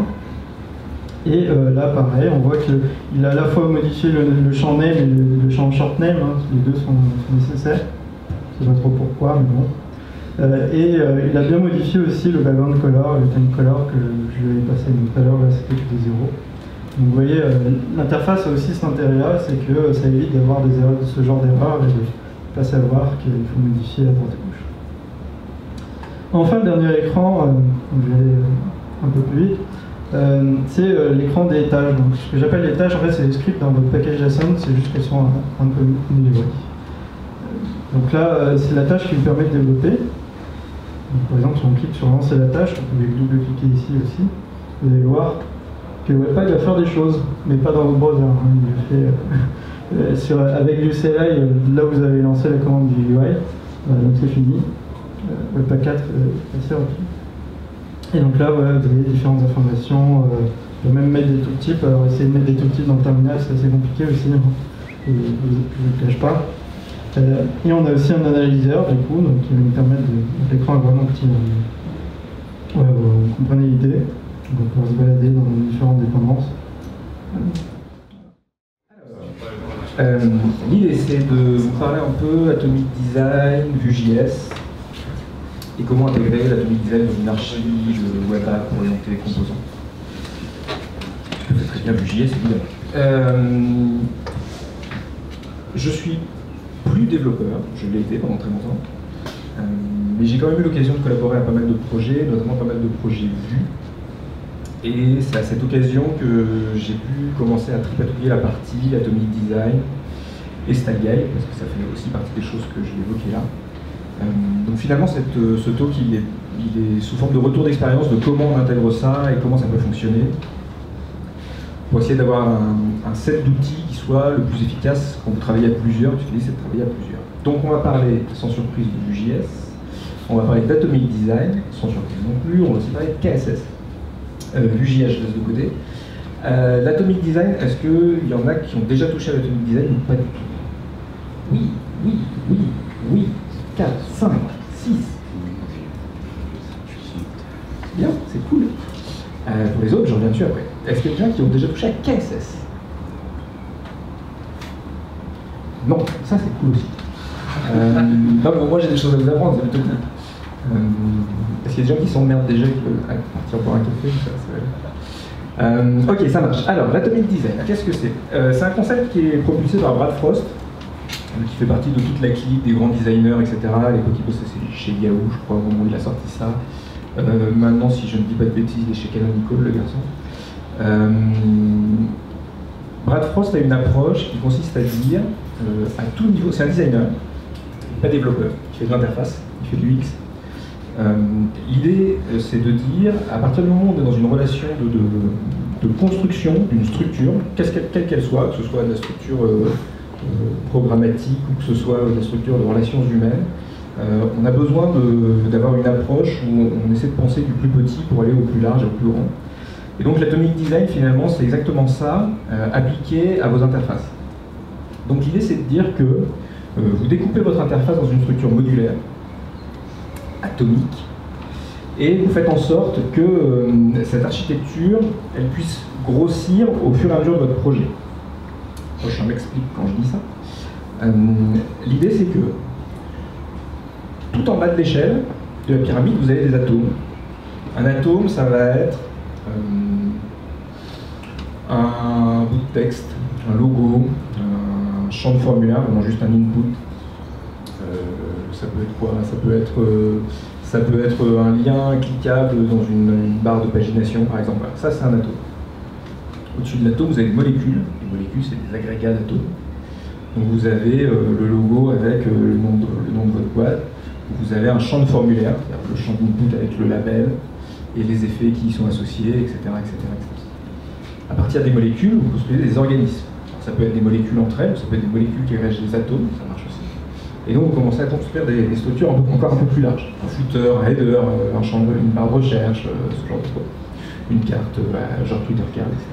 A: Et là, pareil, on voit qu'il a à la fois modifié le champ name et le champ short name, hein, les deux sont nécessaires. Je ne sais pas trop pourquoi, mais bon. Il a bien modifié aussi le background color, le time color que je lui avais passé tout à l'heure, là c'était que des zéros. Donc vous voyez, l'interface a aussi cet intérêt-là, c'est que ça évite d'avoir ce genre d'erreurs et de ne pas savoir qu'il faut modifier à droite et gauche. Enfin, le dernier écran, je vais aller un peu plus vite, c'est l'écran des tâches. Donc, ce que j'appelle les tâches, en fait, c'est les scripts dans votre package JSON, c'est juste qu'elles sont un peu numériques. Donc là, c'est la tâche qui vous permet de développer. Donc, par exemple, si on clique sur lancer la tâche, vous pouvez double-cliquer ici aussi, vous allez voir que Webpack va faire des choses, mais pas dans votre browser. Hein. Il fait, avec ViewCLI, là vous avez lancé la commande du UI, donc c'est fini. Webpack 4 est assez rapide. Et donc là, voilà, vous avez différentes informations. Je peux même mettre des tooltips. Alors, essayer de mettre des tooltips dans le terminal, c'est assez compliqué aussi. Hein. Je ne vous le cache pas. Et on a aussi un analyseur, du coup, donc, qui va nous permettre de. L'écran est vraiment petit. Ouais, vous comprenez l'idée. On va pouvoir se balader dans les différentes dépendances.
B: L'idée, c'est de vous parler un peu Atomic Design, Vue.js, et comment intégrer l'Atomic Design dans une archi de web app orientée composants. Ce que fait très bien Vue.js, évidemment. Je suis plus développeur, je l'ai été pendant très longtemps, mais j'ai quand même eu l'occasion de collaborer à pas mal de projets, notamment pas mal de projets Vue. Et c'est à cette occasion que j'ai pu commencer à tripatouiller la partie Atomic Design et StyleGuide, parce que ça fait aussi partie des choses que je vais évoquer là. Donc finalement, ce talk, il est sous forme de retour d'expérience de comment on intègre ça et comment ça peut fonctionner, pour essayer d'avoir un set d'outils qui soit le plus efficace quand vous travaillez à plusieurs, puisque l'idée c'est de travailler à plusieurs. Donc on va parler, sans surprise, de Vue.js, on va parler d'Atomic Design, sans surprise non plus, on va aussi parler de KSS. Vue.js, je laisse de côté. L'Atomic Design, est-ce qu'il y en a qui ont déjà touché à l'Atomic Design ou pas du tout? Oui, oui, oui, oui. 4, 5, 6. Bien, c'est cool. Pour les autres, je reviens dessus après. Est-ce qu'il y a des gens qui ont déjà touché à KSS? Non, ça c'est cool aussi. Non, mais moi j'ai des choses à vous apprendre, c'est plutôt cool. Est-ce qu'il y a des gens qui s'emmerdent déjà qui veulent partir boire un café? Ok, ça marche. Alors, l'Atomic Design, qu'est-ce que c'est? C'est un concept qui est propulsé par Brad Frost, qui fait partie de toute la clique des grands designers, etc. À l'époque, il bossait chez Yahoo, je crois, au moment où il a sorti ça. Maintenant, si je ne dis pas de bêtises, il est chez Canonical, le garçon. Brad Frost a une approche qui consiste à dire, à tout niveau, c'est un designer, pas développeur, qui fait de l'interface, il fait du X. L'idée, c'est de dire, à partir du moment où on est dans une relation de construction d'une structure, quelle qu'elle soit, que ce soit de la structure programmatique ou que ce soit de la structure de relations humaines, on a besoin d'avoir une approche où on essaie de penser du plus petit pour aller au plus large et au plus grand. Et donc l'Atomic Design, finalement, c'est exactement ça, appliqué à vos interfaces. Donc l'idée, c'est de dire que vous découpez votre interface dans une structure modulaire, atomique, et vous faites en sorte que cette architecture, elle puisse grossir au fur et à mesure de votre projet. Je m'explique quand je dis ça. L'idée, c'est que tout en bas de l'échelle de la pyramide, vous avez des atomes. Un atome, ça va être un bout de texte, un logo, un champ de formulaire, vraiment juste un input. Ça peut être quoi? Ça peut être un lien cliquable dans une barre de pagination, par exemple. Ça, c'est un atome. Au-dessus de l'atome, vous avez des molécules. Les molécules, c'est des agrégats d'atomes. Donc vous avez le logo avec le nom de votre boîte. Vous avez un champ de formulaire, c'est-à-dire le champ d'input avec le label et les effets qui y sont associés, etc., etc., etc. À partir des molécules, vous construisez des organismes. Alors, ça peut être des molécules entre elles, ça peut être des molécules qui agrègent des atomes, ça marche aussi. Et donc vous commencez à construire des structures encore un peu plus larges. Un footer, un header, un champ, une barre de recherche, ce genre de choses. Une carte, genre Twitter card, etc.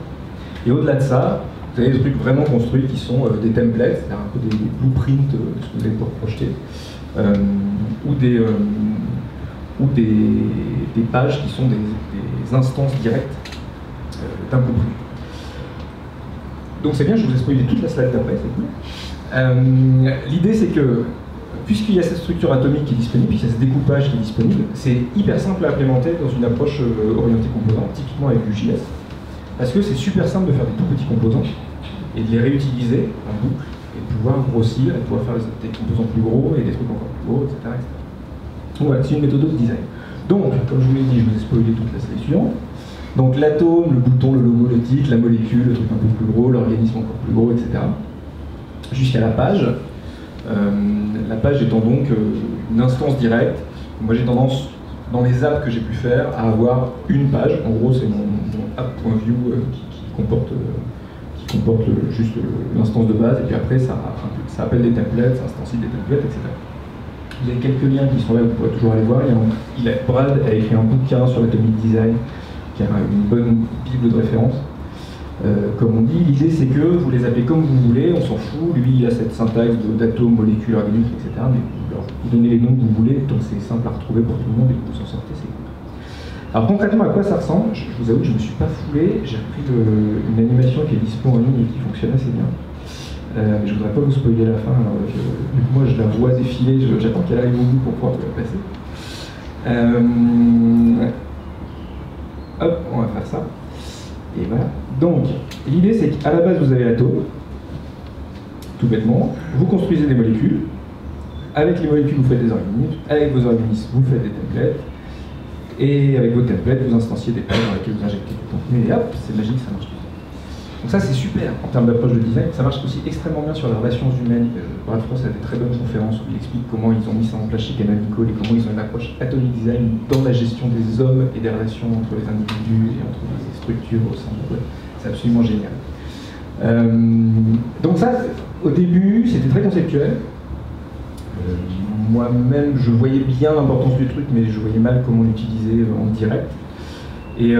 B: Et au-delà de ça, vous avez des trucs vraiment construits qui sont des templates, c'est-à-dire un peu des blueprints de ce que vous allez pouvoir projeter, ou des pages qui sont des instances directes d'un blueprint. Donc c'est bien, je vous ai spoilé toute la slide d'après, c'est cool. L'idée c'est que, puisqu'il y a cette structure atomique qui est disponible, puisqu'il y a ce découpage qui est disponible, c'est hyper simple à implémenter dans une approche orientée composant, typiquement avec Vue.js, parce que c'est super simple de faire des tout petits composants et de les réutiliser en boucle et de pouvoir grossir et de pouvoir faire des composants plus gros et des trucs encore plus gros, etc. etc. Donc voilà, c'est une méthode de design. Donc, comme je vous l'ai dit, je vous ai spoilé toute la slide suivante. Donc l'atome, le bouton, le logo, le titre, la molécule, le truc un peu plus gros, l'organisme encore plus gros, etc. Jusqu'à la page. La page étant donc une instance directe. Moi j'ai tendance, dans les apps que j'ai pu faire, à avoir une page. En gros, c'est mon app.view qui comporte juste l'instance de base, et puis après ça appelle des templates, ça instancie des templates, etc. Il y a quelques liens qui sont là, vous pourrez toujours aller voir. Brad a écrit un bouquin sur l'Atomic Design, qui a une bonne bible de référence. Comme on dit, l'idée c'est que vous les appelez comme vous voulez, on s'en fout. Lui, il a cette syntaxe d'atomes, molécules, organiques, etc. Mais vous donnez les noms que vous voulez, donc c'est simple à retrouver pour tout le monde et que vous en sortez, c'est cool. Alors concrètement, à quoi ça ressemble? Je vous avoue que je ne me suis pas foulé, j'ai repris une animation qui est dispo en ligne et qui fonctionne assez bien. Mais je voudrais pas vous spoiler la fin, alors moi je la vois défiler, j'attends qu'elle arrive au bout pour pouvoir la passer. Hop, on va faire ça. Et voilà. Donc, l'idée c'est qu'à la base vous avez l'atome, tout bêtement, vous construisez des molécules, avec les molécules vous faites des organismes, avec vos organismes vous faites des templates, et avec vos templates vous instanciez des pages dans lesquelles vous injectez du contenu, et hop, c'est magique, ça marche. Donc ça c'est super en termes d'approche de design, ça marche aussi extrêmement bien sur les relations humaines. Brad Frost a des très bonnes conférences où il explique comment ils ont mis ça en place chez Canonical et comment ils ont une approche atomic design dans la gestion des hommes et des relations entre les individus et entre les structures au sein du web. C'est absolument génial. Donc ça, au début, c'était très conceptuel. Moi-même, je voyais bien l'importance du truc, mais je voyais mal comment l'utiliser en direct. Et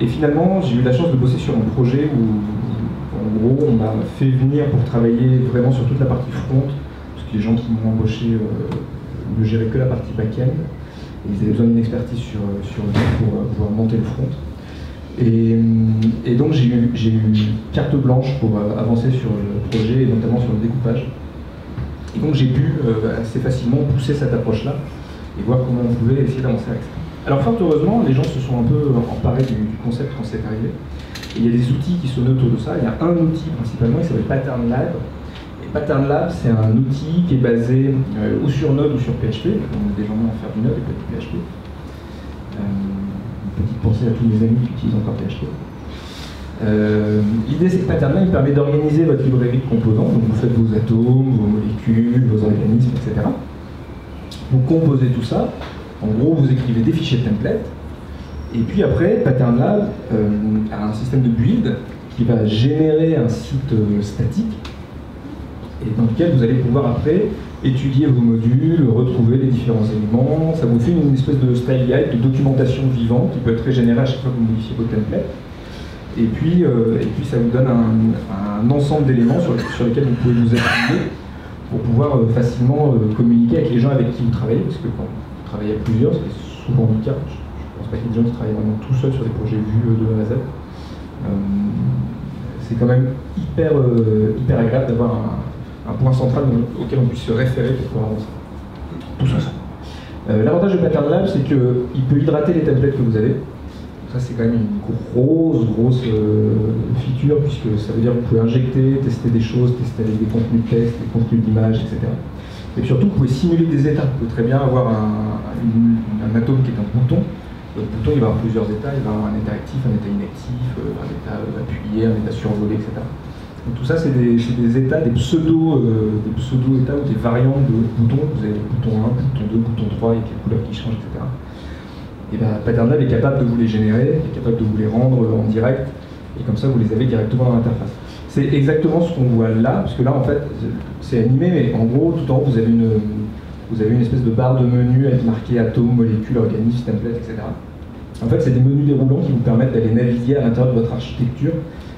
B: finalement, j'ai eu la chance de bosser sur un projet où, en gros, on m'a fait venir pour travailler vraiment sur toute la partie front, parce que les gens qui m'ont embauché ne géraient que la partie back-end, et ils avaient besoin d'une expertise sur le net pour pouvoir monter le front. Et donc j'ai eu carte blanche pour avancer sur le projet, et notamment sur le découpage. Et donc j'ai pu assez facilement pousser cette approche-là, et voir comment on pouvait essayer d'avancer avec ça. Alors fort heureusement, les gens se sont un peu emparés du concept quand c'est arrivé. Et il y a des outils qui sont autour de ça. Il y a un outil principalement, il s'appelle Pattern Lab. Et Pattern Lab, c'est un outil qui est basé ou sur Node ou sur PHP. On est des gens à faire du Node et pas du PHP. Une petite pensée à tous mes amis qui utilisent encore PHP. L'idée c'est que Pattern Lab permet d'organiser votre librairie de composants. Donc vous faites vos atomes, vos molécules, vos organismes, etc. Vous composez tout ça. En gros, vous écrivez des fichiers de template, et puis après, Pattern Lab a un système de build qui va générer un site statique, et dans lequel vous allez pouvoir après étudier vos modules, retrouver les différents éléments. Ça vous fait une espèce de style guide, de documentation vivante qui peut être régénérée à chaque fois que vous modifiez vos templates. Et puis ça vous donne un ensemble d'éléments sur lesquels vous pouvez vous appuyer pour pouvoir facilement communiquer avec les gens avec qui vous travaillez, parce que quand travailler à plusieurs, c'est souvent le cas. Je ne pense pas qu'il y ait des gens qui travaillent vraiment tout seuls sur des projets vus de A à Z. C'est quand même hyper agréable d'avoir un point central auquel on puisse se référer pour pouvoir avancer. Tout ça. L'avantage de Pattern Lab, c'est qu'il peut hydrater les templates que vous avez. Ça, c'est quand même une grosse feature, puisque ça veut dire que vous pouvez injecter, tester des choses, tester avec des contenus de texte, des contenus d'images, etc. Et puis surtout, vous pouvez simuler des états. Vous pouvez très bien avoir un atome qui est un bouton. Votre bouton, il va avoir plusieurs états. Il va avoir un état actif, un état inactif, un état appuyé, un état survolé, etc. Donc tout ça, c'est des états, des pseudo-états ou des variantes de boutons. Vous avez le bouton 1, bouton 2, bouton 3, avec les couleurs qui changent, etc. Et bien, Pattern Lab est capable de vous les générer, est capable de vous les rendre en direct, et comme ça, vous les avez directement dans l'interface. C'est exactement ce qu'on voit là, parce que là, en fait, c'est animé, mais en gros, tout en haut, vous avez une espèce de barre de menu avec marqué atome, molécule, organisme, template, etc. En fait, c'est des menus déroulants qui vous permettent d'aller naviguer à l'intérieur de votre architecture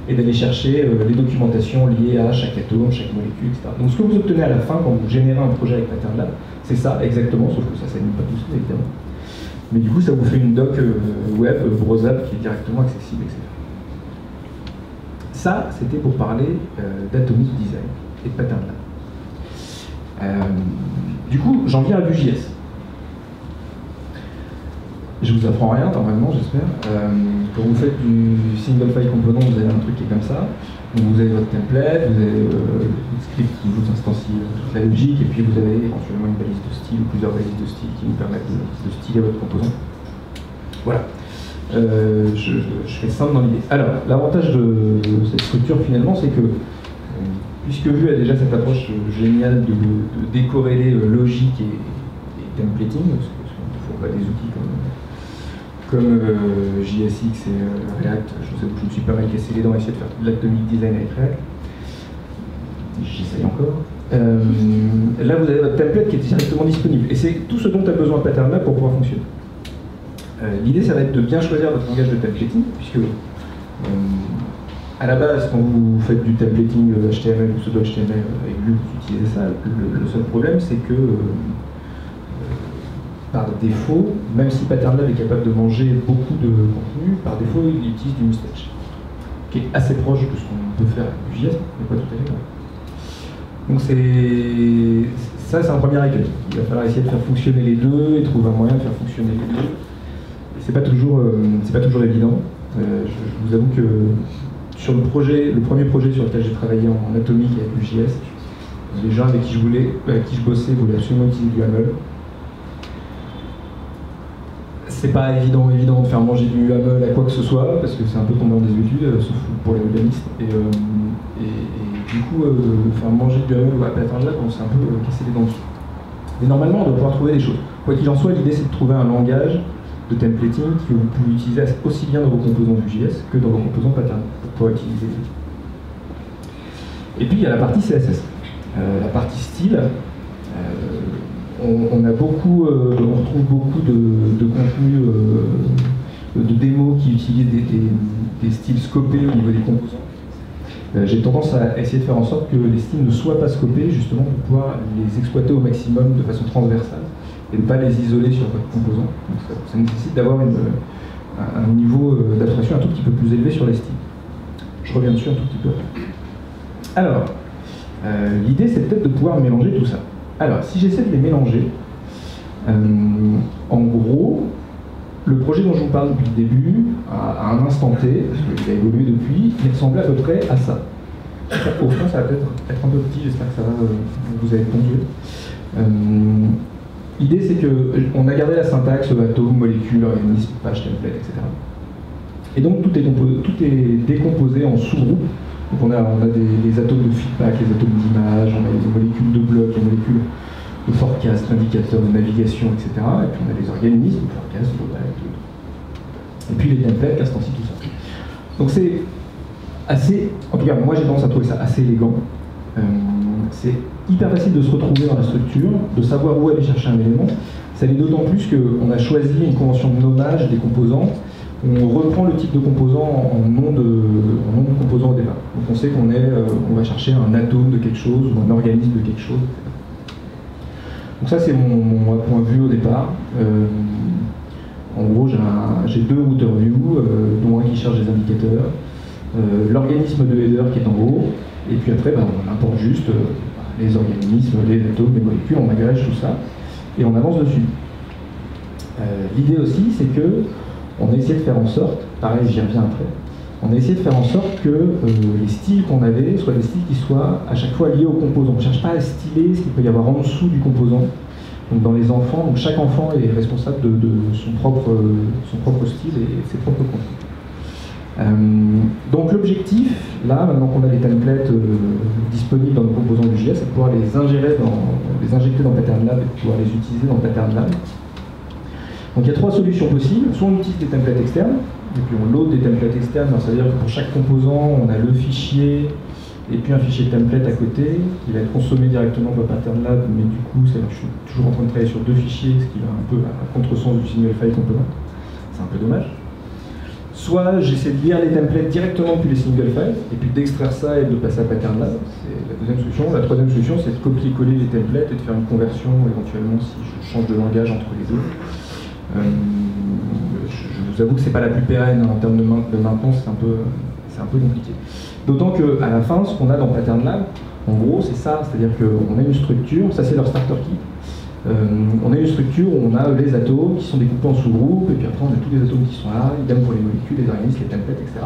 B: et d'aller chercher les documentations liées à chaque atome, chaque molécule, etc. Donc, ce que vous obtenez à la fin, quand vous générez un projet avec Pattern Lab, c'est ça exactement, sauf que ça ne s'anime pas tout seul, évidemment. Mais du coup, ça vous fait une doc web browsable qui est directement accessible, etc. Ça, c'était pour parler d'Atomic Design et de Pattern Lab. Du coup, j'en viens à Vue.js. Je vous apprends rien, normalement, j'espère. Quand vous faites du single file component, vous avez un truc qui est comme ça. Donc vous avez votre template, vous avez le script qui vous instancie toute la logique, et puis vous avez éventuellement une balise de style ou plusieurs balises de style qui vous permettent de styler votre composant. Voilà. Je fais simple dans l'idée. Alors, l'avantage de cette structure finalement, c'est que puisque Vue a déjà cette approche géniale de décorréler logique et templating, parce qu'il faut pas des outils comme JSX et React, je me suis pas mal cassé les dents à essayer de faire de l'atomic design avec React. J'essaye encore. Là, vous avez votre template qui est directement disponible. Et c'est tout ce dont a besoin Pattern Lab pour pouvoir fonctionner. L'idée, ça va être de bien choisir votre langage de templating, puisque à la base, quand vous faites du templating HTML ou pseudo-HTML avec Vue, vous utilisez ça. Le seul problème, c'est que par défaut, même si Pattern Lab est capable de manger beaucoup de contenu, par défaut, il utilise du Mustache, qui est assez proche de ce qu'on peut faire avec Vue.js, mais pas tout à fait vrai. Donc ça, c'est un premier règle. Il va falloir essayer de faire fonctionner les deux et trouver un moyen de faire fonctionner les deux. Et c'est pas toujours évident. Je vous avoue que sur le premier projet sur lequel j'ai travaillé en atomique avec Vue.js, les gens avec qui je bossais voulaient absolument utiliser du YAML. C'est pas évident de faire manger du YAML à quoi que ce soit, parce que c'est un peu tombé en désuétude, sauf pour les organismes. Et du coup, faire manger du YAML à Pattern Lab, on s'est un peu cassé les dents dessus. Mais normalement, on doit pouvoir trouver des choses. Quoi qu'il en soit, l'idée c'est de trouver un langage de templating que vous pouvez utiliser aussi bien dans vos composants Vue.js que dans vos composants Pattern pour pouvoir utiliser. Et puis il y a la partie CSS. La partie style, on retrouve beaucoup de contenus de démos qui utilisent des styles scopés au niveau des composants. J'ai tendance à essayer de faire en sorte que les styles ne soient pas scopés, justement pour pouvoir les exploiter au maximum de façon transversale et ne pas les isoler sur votre composant. Donc ça nécessite d'avoir un niveau d'abstraction un tout petit peu plus élevé sur les styles. Je reviens dessus un tout petit peu après. Alors, l'idée c'est peut-être de pouvoir mélanger tout ça. Alors, si j'essaie de les mélanger, en gros, le projet dont je vous parle depuis le début, à un instant T, parce qu'il a évolué depuis, il ressemblait à peu près à ça. Au fond, ça va peut-être être un peu petit, j'espère que ça va vous avez répondu. L'idée c'est qu'on a gardé la syntaxe atome, molécule, organisme, page, template, etc. Et donc tout est décomposé en sous-groupes. Donc on a des atomes de feedback, les atomes d'image, on a les molécules de bloc, les molécules de forecast, indicateurs de navigation, etc. Et puis on a les organismes, forecast, global, et puis les templates, ainsi tout ça. Donc c'est assez, en tout cas moi j'ai tendance à trouver ça assez élégant. C'est hyper facile de se retrouver dans la structure, de savoir où aller chercher un élément. Ça l'est d'autant plus qu'on a choisi une convention de nommage des composants. On reprend le type de composant en nom de composant au départ. Donc on sait qu'on va chercher un atome de quelque chose ou un organisme de quelque chose. Donc ça c'est mon point de vue au départ. En gros j'ai deux router view, dont un qui cherche des indicateurs, l'organisme de header qui est en haut, et puis après on importe juste les organismes, les atomes, les molécules, on agrège tout ça et on avance dessus. L'idée aussi c'est que on a essayé de faire en sorte, pareil j'y reviens après, on a essayé de faire en sorte que les styles qu'on avait soient des styles qui soient à chaque fois liés au composant. On ne cherche pas à styler ce qu'il peut y avoir en dessous du composant. Donc dans les enfants, donc chaque enfant est responsable de son propre style et ses propres contenus. Donc l'objectif, là, maintenant qu'on a les templates disponibles dans nos composants du JS, c'est de pouvoir les injecter dans Pattern Lab et de pouvoir les utiliser dans Pattern Lab. Donc il y a trois solutions possibles. Soit on utilise des templates externes, et puis on load des templates externes, c'est-à-dire que pour chaque composant, on a le fichier et puis un fichier template à côté, qui va être consommé directement par Pattern Lab, mais du coup, je suis toujours en train de travailler sur deux fichiers, ce qui va un peu à contresens du single file component. C'est un peu dommage. Soit j'essaie de lire les templates directement depuis les single files, et puis d'extraire ça et de passer à Pattern Lab. C'est la deuxième solution. La troisième solution, c'est de copier-coller les templates et de faire une conversion, éventuellement, si je change de langage entre les deux. Je vous avoue que c'est pas la plus pérenne en termes de maintenance, c'est un peu compliqué. D'autant qu'à la fin, ce qu'on a dans Pattern Lab, en gros, c'est ça, c'est-à-dire qu'on a une structure, ça c'est leur starter kit. On a une structure où on a les atomes qui sont découpés en sous-groupes, et puis après on a tous les atomes qui sont là, idem pour les molécules, les organismes, les templates, etc.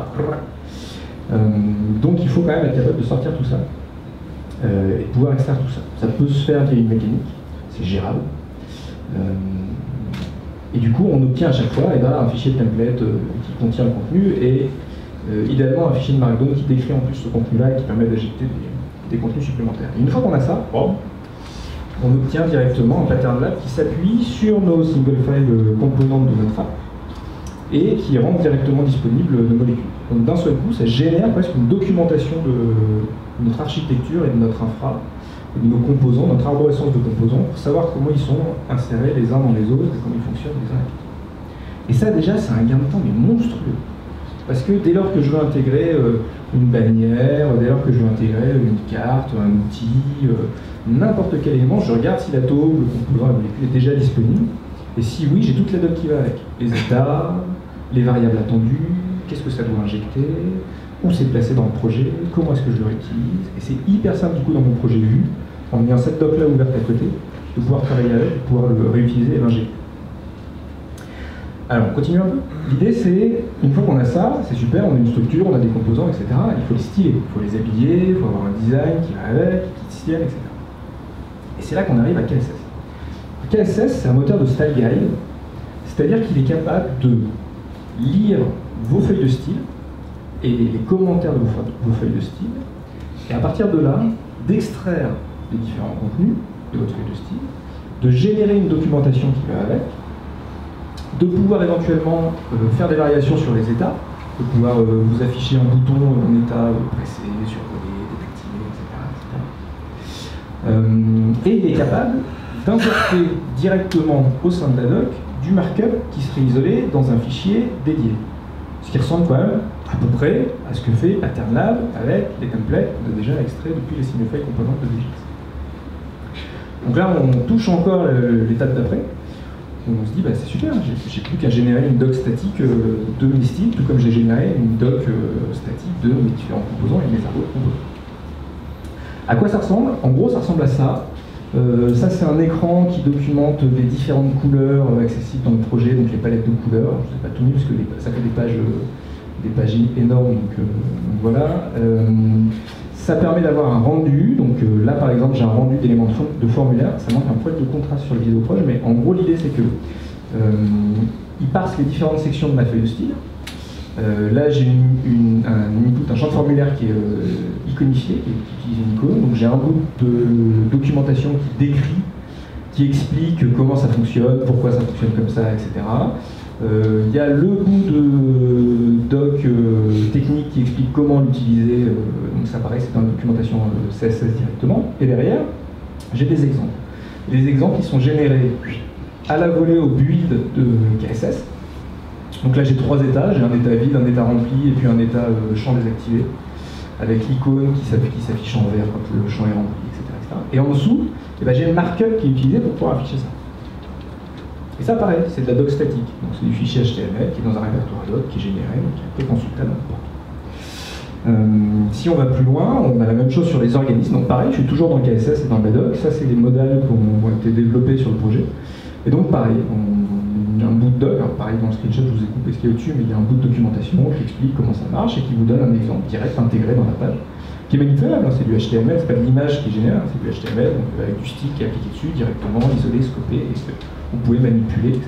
B: Donc il faut quand même être capable de sortir tout ça et de pouvoir extraire tout ça. Ça peut se faire via une mécanique, c'est gérable. Et du coup, on obtient à chaque fois un fichier de template qui contient le contenu et idéalement un fichier de Markdown qui décrit en plus ce contenu-là et qui permet d'injecter des contenus supplémentaires. Et une fois qu'on a ça, on obtient directement un Pattern Lab qui s'appuie sur nos single file components de notre app et qui rend directement disponible nos molécules. Donc d'un seul coup, ça génère presque une documentation de notre architecture et de notre infra, et de nos composants, notre arborescence de composants, pour savoir comment ils sont insérés les uns dans les autres et comment ils fonctionnent les uns avec les autres. Et ça déjà, c'est un gain de temps mais monstrueux. Parce que dès lors que je veux intégrer une bannière, dès lors que je veux intégrer une carte, un outil, n'importe quel élément, je regarde si l'atome, le composant, la molécule est déjà disponible. Et si oui, j'ai toute la doc qui va avec. Les états, les variables attendues, qu'est-ce que ça doit injecter, où c'est placé dans le projet, comment est-ce que je le réutilise. Et c'est hyper simple du coup dans mon projet Vue, en ayant cette doc là ouverte à côté, de pouvoir travailler avec, de pouvoir le réutiliser et l'injecter. Alors, on continue un peu. L'idée, c'est, une fois qu'on a ça, c'est super, on a une structure, on a des composants, etc. Il faut les styler, il faut les habiller, il faut avoir un design qui va avec, qui tienne, etc. Et c'est là qu'on arrive à KSS. KSS, c'est un moteur de style guide, c'est-à-dire qu'il est capable de lire vos feuilles de style et les commentaires de vos feuilles de style, et à partir de là, d'extraire les différents contenus de votre feuille de style, de générer une documentation qui va avec, de pouvoir éventuellement faire des variations sur les états, de pouvoir vous afficher un bouton en état pressé, survolé, déactivé, etc. Et il est capable d'importer directement au sein de la doc du markup qui serait isolé dans un fichier dédié. Ce qui ressemble quand même à peu près à ce que fait Pattern Lab avec les templates qu'on a déjà extraits depuis les Signify components de VJX. Donc là, on touche encore l'étape d'après. On se dit, bah, c'est super, j'ai plus qu'à générer une doc statique de mes styles, tout comme j'ai généré une doc statique de mes différents composants et mes autres composants. À quoi ça ressemble? En gros, ça ressemble à ça. Ça, c'est un écran qui documente les différentes couleurs accessibles dans le projet, donc les palettes de couleurs. Je ne sais pas tout mis parce que ça fait des pages énormes, donc voilà. Ça permet d'avoir un rendu, donc là par exemple j'ai un rendu d'éléments de formulaire, ça manque un poil de contraste sur le vidéo proche, mais en gros l'idée c'est que il parse les différentes sections de ma feuille de style. Là j'ai un champ de formulaire qui est iconifié, qui utilise une icône, donc j'ai un bout de documentation qui décrit, qui explique comment ça fonctionne, pourquoi ça fonctionne comme ça, etc. Il y a le bout de doc technique qui explique comment l'utiliser, donc ça pareil c'est dans la documentation CSS directement, et derrière j'ai des exemples. Les exemples qui sont générés à la volée au build de KSS. Donc là j'ai trois états, j'ai un état vide, un état rempli et puis un état champ désactivé, avec l'icône qui s'affiche en vert quand le champ est rempli, etc. Et en dessous, eh ben, j'ai le markup qui est utilisé pour pouvoir afficher ça. Et ça, pareil, c'est de la doc statique. Donc c'est du fichier HTML qui est dans un répertoire doc, qui est généré, donc qui est après consultable n'importe où. Si on va plus loin, on a la même chose sur les organismes. Donc pareil, je suis toujours dans KSS et dans la doc. Ça, c'est des modèles qui ont été développés sur le projet. Et donc pareil, il y a un bout de doc. Alors pareil, dans le screenshot, je vous ai coupé ce qu'il y a au-dessus, mais il y a un bout de documentation qui explique comment ça marche et qui vous donne un exemple direct intégré dans la page, qui est manipulable. C'est du HTML, c'est pas de l'image qui est générée, c'est du HTML, donc avec du style qui est appliqué dessus directement, isolé, scopé, et vous pouvez manipuler, etc.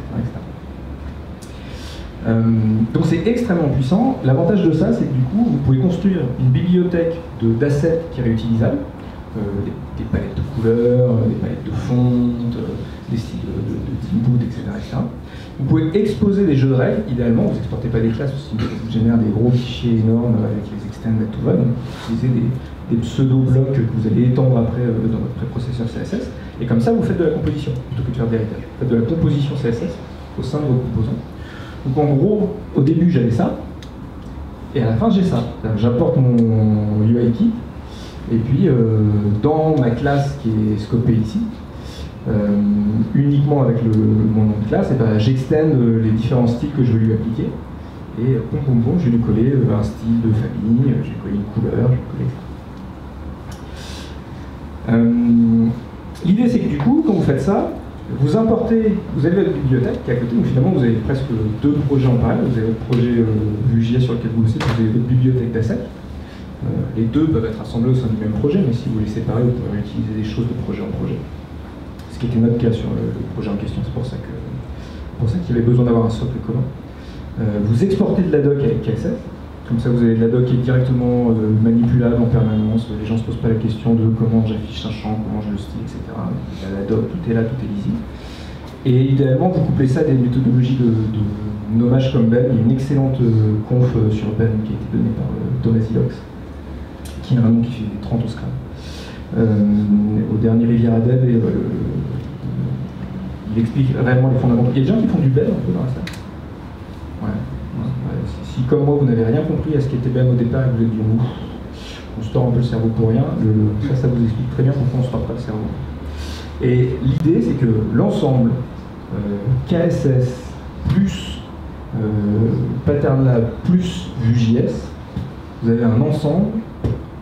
B: Donc c'est extrêmement puissant. L'avantage de ça, c'est que du coup, vous pouvez construire une bibliothèque d'assets qui est réutilisable, des palettes de couleurs, des palettes de fonte, des styles d'input, etc., etc. Vous pouvez exposer des jeux de règles, idéalement, vous n'exportez pas des classes, si vous générez des gros fichiers énormes avec les extend et tout va, donc vous utilisez des pseudo-blocs que vous allez étendre après dans votre préprocesseur CSS, et comme ça vous faites de la composition, plutôt que de faire de l'héritage. Vous faites de la composition CSS au sein de vos composants. Donc en gros, au début j'avais ça, et à la fin j'ai ça. J'apporte mon UIKit, et puis dans ma classe qui est scopée ici, uniquement avec mon nom de classe, et ben, j'extende les différents styles que je veux lui appliquer, et je vais lui coller un style de famille, je vais coller une couleur, je vais coller ça. L'idée c'est que du coup, quand vous faites ça, vous importez, vous avez votre bibliothèque qui est à côté, donc finalement vous avez presque deux projets en parallèle. Vous avez votre projet Vue.js sur lequel vous bossez, vous avez votre bibliothèque d'assets. Les deux peuvent être assemblés au sein du même projet, mais si vous les séparez, vous pouvez utiliser des choses de projet en projet. Ce qui était notre cas sur le projet en question, c'est pour ça qu'il y avait besoin d'avoir un socle commun. Vous exportez de la doc avec KSS, comme ça vous avez de la doc qui est directement manipulable en permanence, les gens ne se posent pas la question de comment j'affiche un champ, comment je le style, etc. Il y a la doc, tout est là, tout est lisible. Et idéalement, vous couplez ça à des méthodologies de nommage comme Ben. Il y a une excellente conf sur Ben qui a été donnée par Thomas Ilox, qui a un nom qui fait 30 au Scrum. Au dernier Riviera Dev, il explique réellement les fondamentaux. Il y a des gens qui font du Ben un peu dans la salle. Ouais. Si comme moi vous n'avez rien compris à ce qu'était Ben au départ et que vous êtes dit ouf, on se tord un peu le cerveau pour rien, ça vous explique très bien pourquoi on se fera pas le cerveau. Et l'idée c'est que l'ensemble KSS plus PatternLab plus Vue.js, vous avez un ensemble,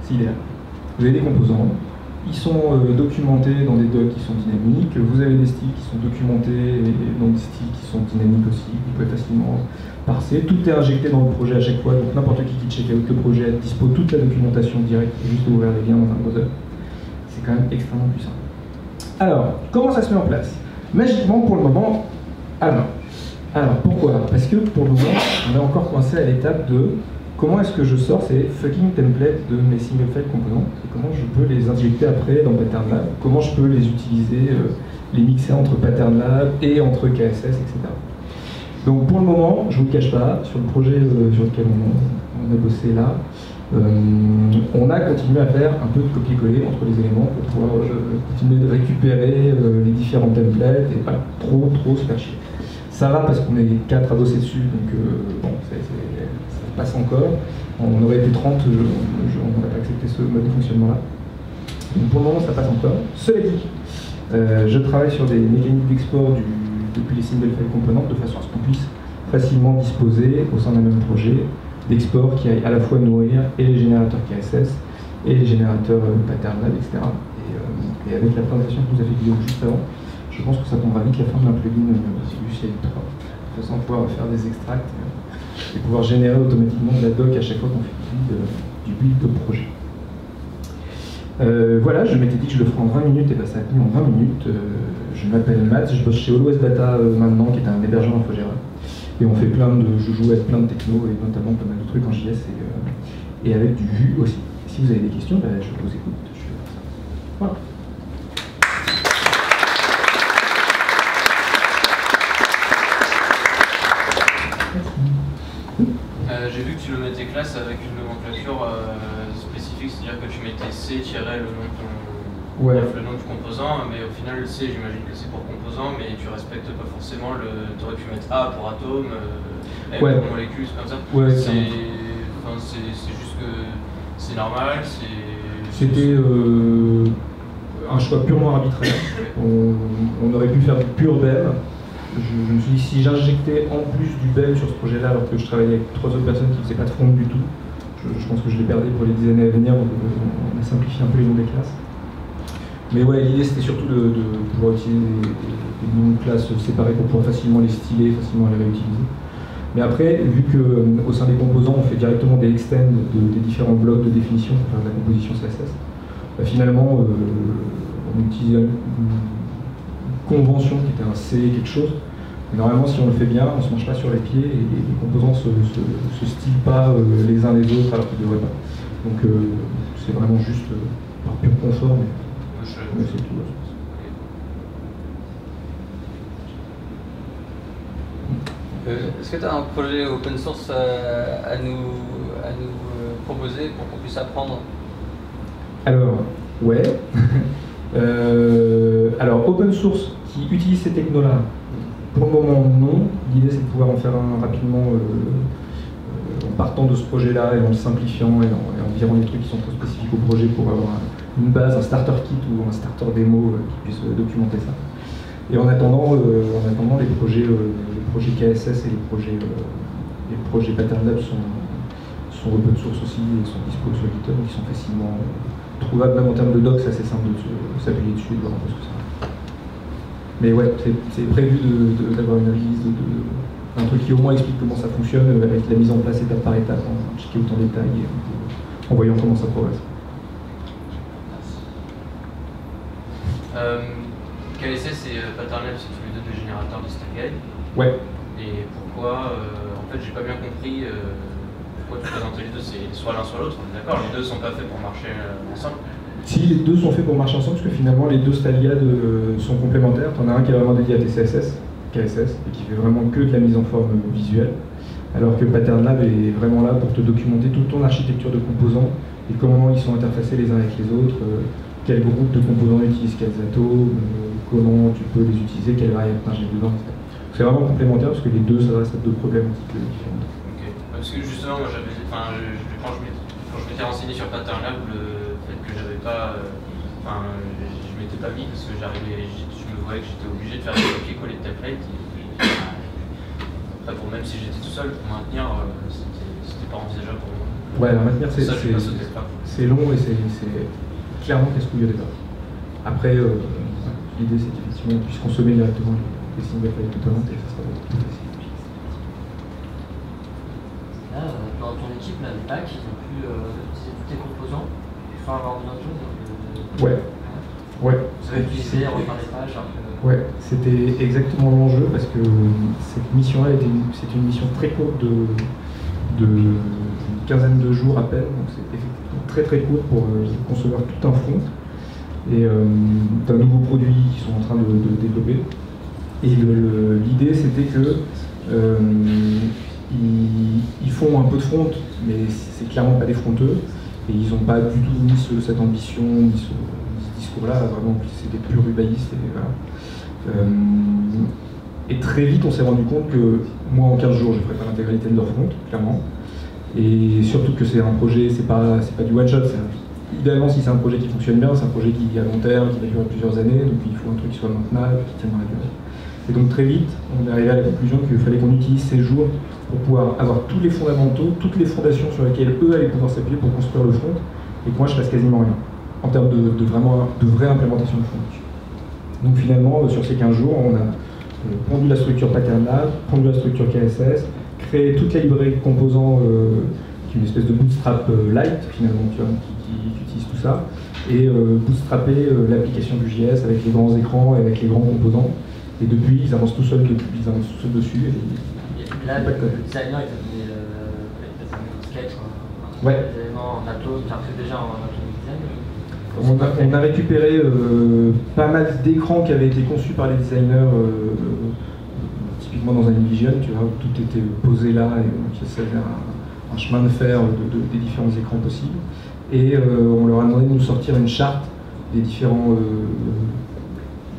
B: c'est idéal. Vous avez des composants, ils sont documentés dans des docs qui sont dynamiques, vous avez des styles qui sont documentés dans des styles qui sont dynamiques aussi, vous pouvez facilement parser, tout est injecté dans le projet à chaque fois, donc n'importe qui check out le projet dispose toute la documentation directe, juste ouvrir les liens dans un browser. C'est quand même extrêmement puissant. Alors, comment ça se met en place? Magiquement, pour le moment, à la main. Alors, pourquoi? Parce que pour le moment, on est encore coincé à l'étape de comment est-ce que je sors ces fucking templates de mes single file composants et comment je peux les injecter après dans PatternLab, comment je peux les utiliser, les mixer entre PatternLab et entre KSS, etc. Donc pour le moment, je ne vous le cache pas, sur le projet sur lequel on a bossé là, on a continué à faire un peu de copier-coller entre les éléments pour pouvoir continuer de récupérer les différents templates et pas trop se faire chier. Ça va parce qu'on est 4 à bosser dessus, donc bon, ça passe encore. On aurait été 30, on n'aurait pas accepté ce mode de fonctionnement-là. Donc pour le moment, ça passe encore. Cela dit, je travaille sur des mécaniques d'export depuis les single file components de façon à ce qu'on puisse facilement disposer au sein d'un même projet d'export qui aille à la fois nourrir et les générateurs KSS et les générateurs PatternLab, etc. Et avec la présentation que vous avez vidéo juste avant, je pense que ça tombera vite la fin d'un plugin du CL3, de façon à pouvoir faire des extracts et pouvoir générer automatiquement de la doc à chaque fois qu'on fait du build de projet. Voilà, je m'étais dit que je le ferai en 20 minutes, et bien ça a tenu en 20 minutes. Je m'appelle Matt, je bosse chez Always Data maintenant, qui est un hébergeur infogéreur. Et on fait je joue avec plein de technos, et notamment pas mal de trucs en JS et avec du Vue aussi. Si vous avez des questions, ben, je vous écoute. Voilà.
C: J'ai vu que tu le mettais classe avec une nomenclature spécifique, c'est-à-dire que tu mettais C- le nom de ton, bref, le nom du composant, mais au final C, j'imagine que c'est pour composant, mais tu respectes pas forcément tu aurais pu mettre A pour atome, M pour molécule, c'est comme ça.
B: Ouais,
C: c'est juste que c'est normal,
B: c'était un choix purement arbitraire. On aurait pu faire du pur BEM. Je me suis dit, si j'injectais en plus du BEM sur ce projet-là, alors que je travaillais avec 3 autres personnes qui ne faisaient pas de front du tout, je pense que je les perdais pour les 10 années à venir, donc on a simplifié un peu les noms des classes. Mais ouais, l'idée c'était surtout de pouvoir utiliser des noms de classes séparés pour pouvoir facilement les styler, facilement les réutiliser. Mais après, vu qu'au sein des composants, on fait directement des extends des différents blocs de définition pour faire de la composition CSS, bah, finalement, on utilisait une convention qui était un C quelque chose. Mais normalement, si on le fait bien, on ne se marche pas sur les pieds et les composants ne se stylent pas les uns les autres alors qu'ils ne devraient pas. Donc c'est vraiment juste par pur confort, mais c'est tout.
D: Est-ce que tu as un projet open source à nous proposer pour qu'on puisse apprendre?
B: Alors, ouais. Alors, open source qui utilise ces technos-là, pour le moment, non. L'idée, c'est de pouvoir en faire un rapidement en partant de ce projet-là et en le simplifiant et en virant les trucs qui sont trop spécifiques au projet pour avoir une base, un starter kit ou un starter démo qui puisse documenter ça. Et en attendant les projets KSS et les projets PatternLab sont open source aussi et sont disponibles sur GitHub, donc ils sont facilement trouvables, même en termes de docs, c'est assez simple de s'appuyer dessus et de voir un peu ce que ça va. Mais ouais, c'est prévu d'avoir une release un truc qui au moins explique comment ça fonctionne, avec la mise en place étape par étape, en checker autant de détails et en voyant comment ça progresse.
C: KSS et PatternLab, c'est tous les deux des générateurs de stack guide.
B: Ouais.
C: Et pourquoi en fait, j'ai pas bien compris pourquoi tu présentais les deux, c'est soit l'un soit l'autre. D'accord, les deux sont pas faits pour marcher ensemble.
B: Si, les deux sont faits pour marcher ensemble, parce que finalement les deux StyleGuide sont complémentaires. T'en as un qui est vraiment dédié à tes CSS, KSS, et qui fait vraiment que de la mise en forme visuelle, alors que PatternLab est vraiment là pour te documenter toute ton architecture de composants et comment ils sont interfacés les uns avec les autres, quel groupe de composants utilisent quels atomes, comment tu peux les utiliser, quelles variables t'injectes dedans, etc. C'est vraiment complémentaire parce que les deux s'adressent à deux problématiques différentes.
C: Ok, parce que justement, moi, quand je m'étais renseigné sur PatternLab, le fait que j'avais pas, je m'étais pas mis parce que je me voyais que j'étais obligé de faire des copier-coller de templates. Après, même si j'étais tout seul, pour maintenir, c'était pas envisageable pour moi.
B: Ouais, à maintenir, c'est long et c'est clairement casse-couille au départ. Après, l'idée c'est qu'effectivement on puisse consommer directement les single files tout au long et ça sera beaucoup plus facile.
E: Là, dans ton équipe, là, les packs, ils ont pu utiliser tous tes composants sans avoir besoin de choses.
B: Ouais. Ouais.
E: Vous avez utilisé, refaire les pages.
B: Ouais, c'était exactement l'enjeu parce que cette mission-là c'était une mission très courte de une quinzaine de jours à peine, donc c'est effectivement très très court pour concevoir tout un front. Et d'un nouveau produit qu'ils sont en train de développer. Et l'idée c'était que ils font un peu de front, mais c'est clairement pas des fronteux. Et ils n'ont pas du tout mis cette ambition, ni ce discours-là, vraiment c'était plus rubaïste. Et, voilà. Et très vite on s'est rendu compte que moi en 15 jours je ferais pas l'intégralité de leur front, clairement. Et surtout que c'est un projet, c'est pas du one-shot. Idéalement, si c'est un projet qui fonctionne bien, c'est un projet qui est à long terme, qui va durer plusieurs années, donc il faut un truc qui soit maintenable, qui tienne dans la durée. Et donc très vite, on est arrivé à la conclusion qu'il fallait qu'on utilise ces jours pour pouvoir avoir tous les fondamentaux, toutes les fondations sur lesquelles eux allaient pouvoir s'appuyer pour construire le front, et que moi je fasse quasiment rien, en termes de vraie implémentation de front. Donc finalement, sur ces 15 jours, on a pondu la structure Pattern Lab, pondu la structure KSS, créé toute la librairie de composants, qui est une espèce de bootstrap light finalement, tu vois, qui utilise tout ça, et bootstrapper l'application du JS avec les grands écrans et avec les grands composants. Et depuis, ils avancent tout seuls dessus. Et
E: là, le designer, il t'a donné un sketch,
B: ouais.
E: Des éléments en Atomic, tu as fait déjà en Atomic Design.
B: On a récupéré pas mal d'écrans qui avaient été conçus par les designers, typiquement dans un InVision, tu vois, où tout était posé là, et ça faisait un chemin de fer des différents écrans possibles. Et on leur a demandé de nous sortir une charte des différents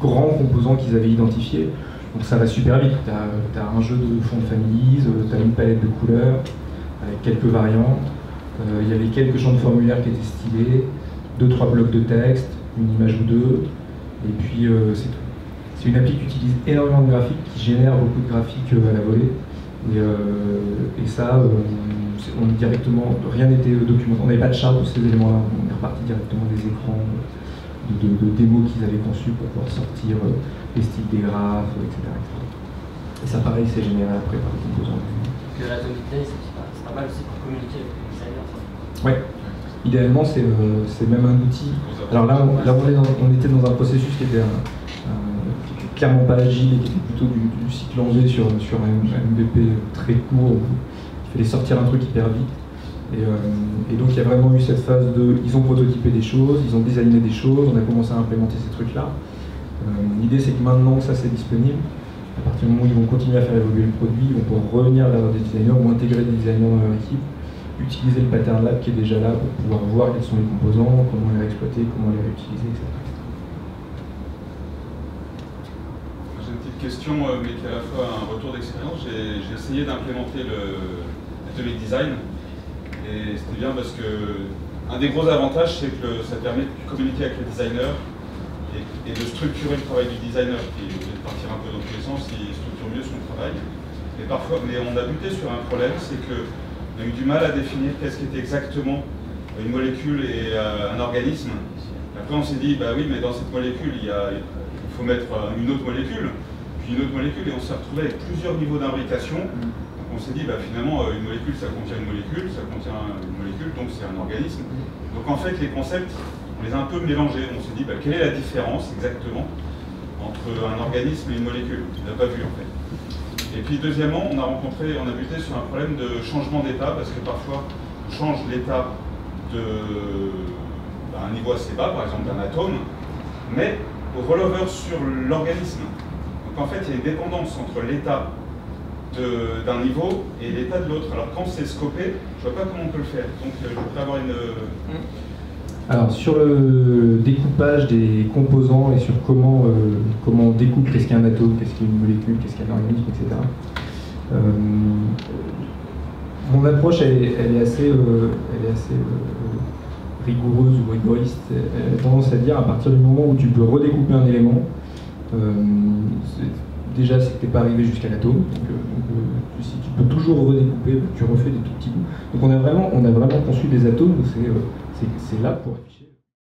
B: grands composants qu'ils avaient identifiés. Donc ça va super vite. Tu as un jeu de fond de families, tu as une palette de couleurs avec quelques variantes. Il y avait quelques champs de formulaire qui étaient stylés, 2-3 blocs de texte, une image ou deux, et puis c'est tout. C'est une appli qui utilise énormément de graphiques, qui génère beaucoup de graphiques à la volée. Et ça, on directement, rien n'était documenté. On n'avait pas de charte de ces éléments-là. On est reparti directement des écrans de démos qu'ils avaient conçus pour pouvoir sortir les styles des graphes, etc. Et ça, pareil, c'est généré après par les composants.
E: Que l'Atomic Day, c'est pas mal aussi pour communiquer avec les designers.
B: Ouais. Idéalement, c'est même un outil. Alors là, on était dans un processus qui était clairement pas agile et qui était plutôt du cycle en V sur un MVP très court. Il fallait sortir un truc hyper vite. Et donc il y a vraiment eu cette phase de... Ils ont prototypé des choses, ils ont designé des choses, on a commencé à implémenter ces trucs-là. L'idée c'est que maintenant que ça c'est disponible, à partir du moment où ils vont continuer à faire évoluer le produit, ils vont pouvoir revenir vers des designers ou intégrer des designers dans leur équipe, utiliser le Pattern Lab qui est déjà là pour pouvoir voir quels sont les composants, comment les réexploiter, comment les réutiliser, etc.
F: J'ai une petite question, mais qui est à la fois un retour d'expérience. J'ai essayé d'implémenter l'Atomic Design, et c'était bien parce que un des gros avantages, c'est que ça permet de communiquer avec les designers et de structurer le travail du designer, qui au lieu de partir un peu dans tous les sens, il structure mieux son travail. Mais parfois, on a buté sur un problème, c'est qu'on a eu du mal à définir qu'est-ce qu'était exactement une molécule et un organisme. Après, on s'est dit, bah oui, mais dans cette molécule, il faut mettre une autre molécule, puis une autre molécule, et on s'est retrouvé avec plusieurs niveaux d'imbrication. Donc on s'est dit, bah finalement, une molécule, ça contient une molécule, donc c'est un organisme. Donc en fait, les concepts, on les a un peu mélangés. On s'est dit, bah, quelle est la différence exactement entre un organisme et une molécule? On n'a pas vu en fait. Et puis deuxièmement, on a buté sur un problème de changement d'état, parce que parfois, on change l'état d'un niveau assez bas, par exemple d'un atome, mais au rollover sur l'organisme. Donc en fait, il y a une dépendance entre l'état d'un niveau et l'état de l'autre. Alors quand c'est scopé, je ne vois pas comment on peut le faire. Donc je voudrais avoir une...
B: Alors sur le découpage des composants et sur comment on découpe qu'est-ce qu'est un atome, qu'est-ce qu'est une molécule, qu'est-ce qu'est un organisme, etc. Mon approche elle est assez rigoureuse ou rigoriste. Elle a tendance à dire à partir du moment où tu peux redécouper un élément, Déjà, c'est que tu n'es pas arrivé jusqu'à l'atome, si tu peux toujours redécouper, tu refais des tout petits bouts. Donc on a vraiment conçu des atomes où c'est là pour afficher.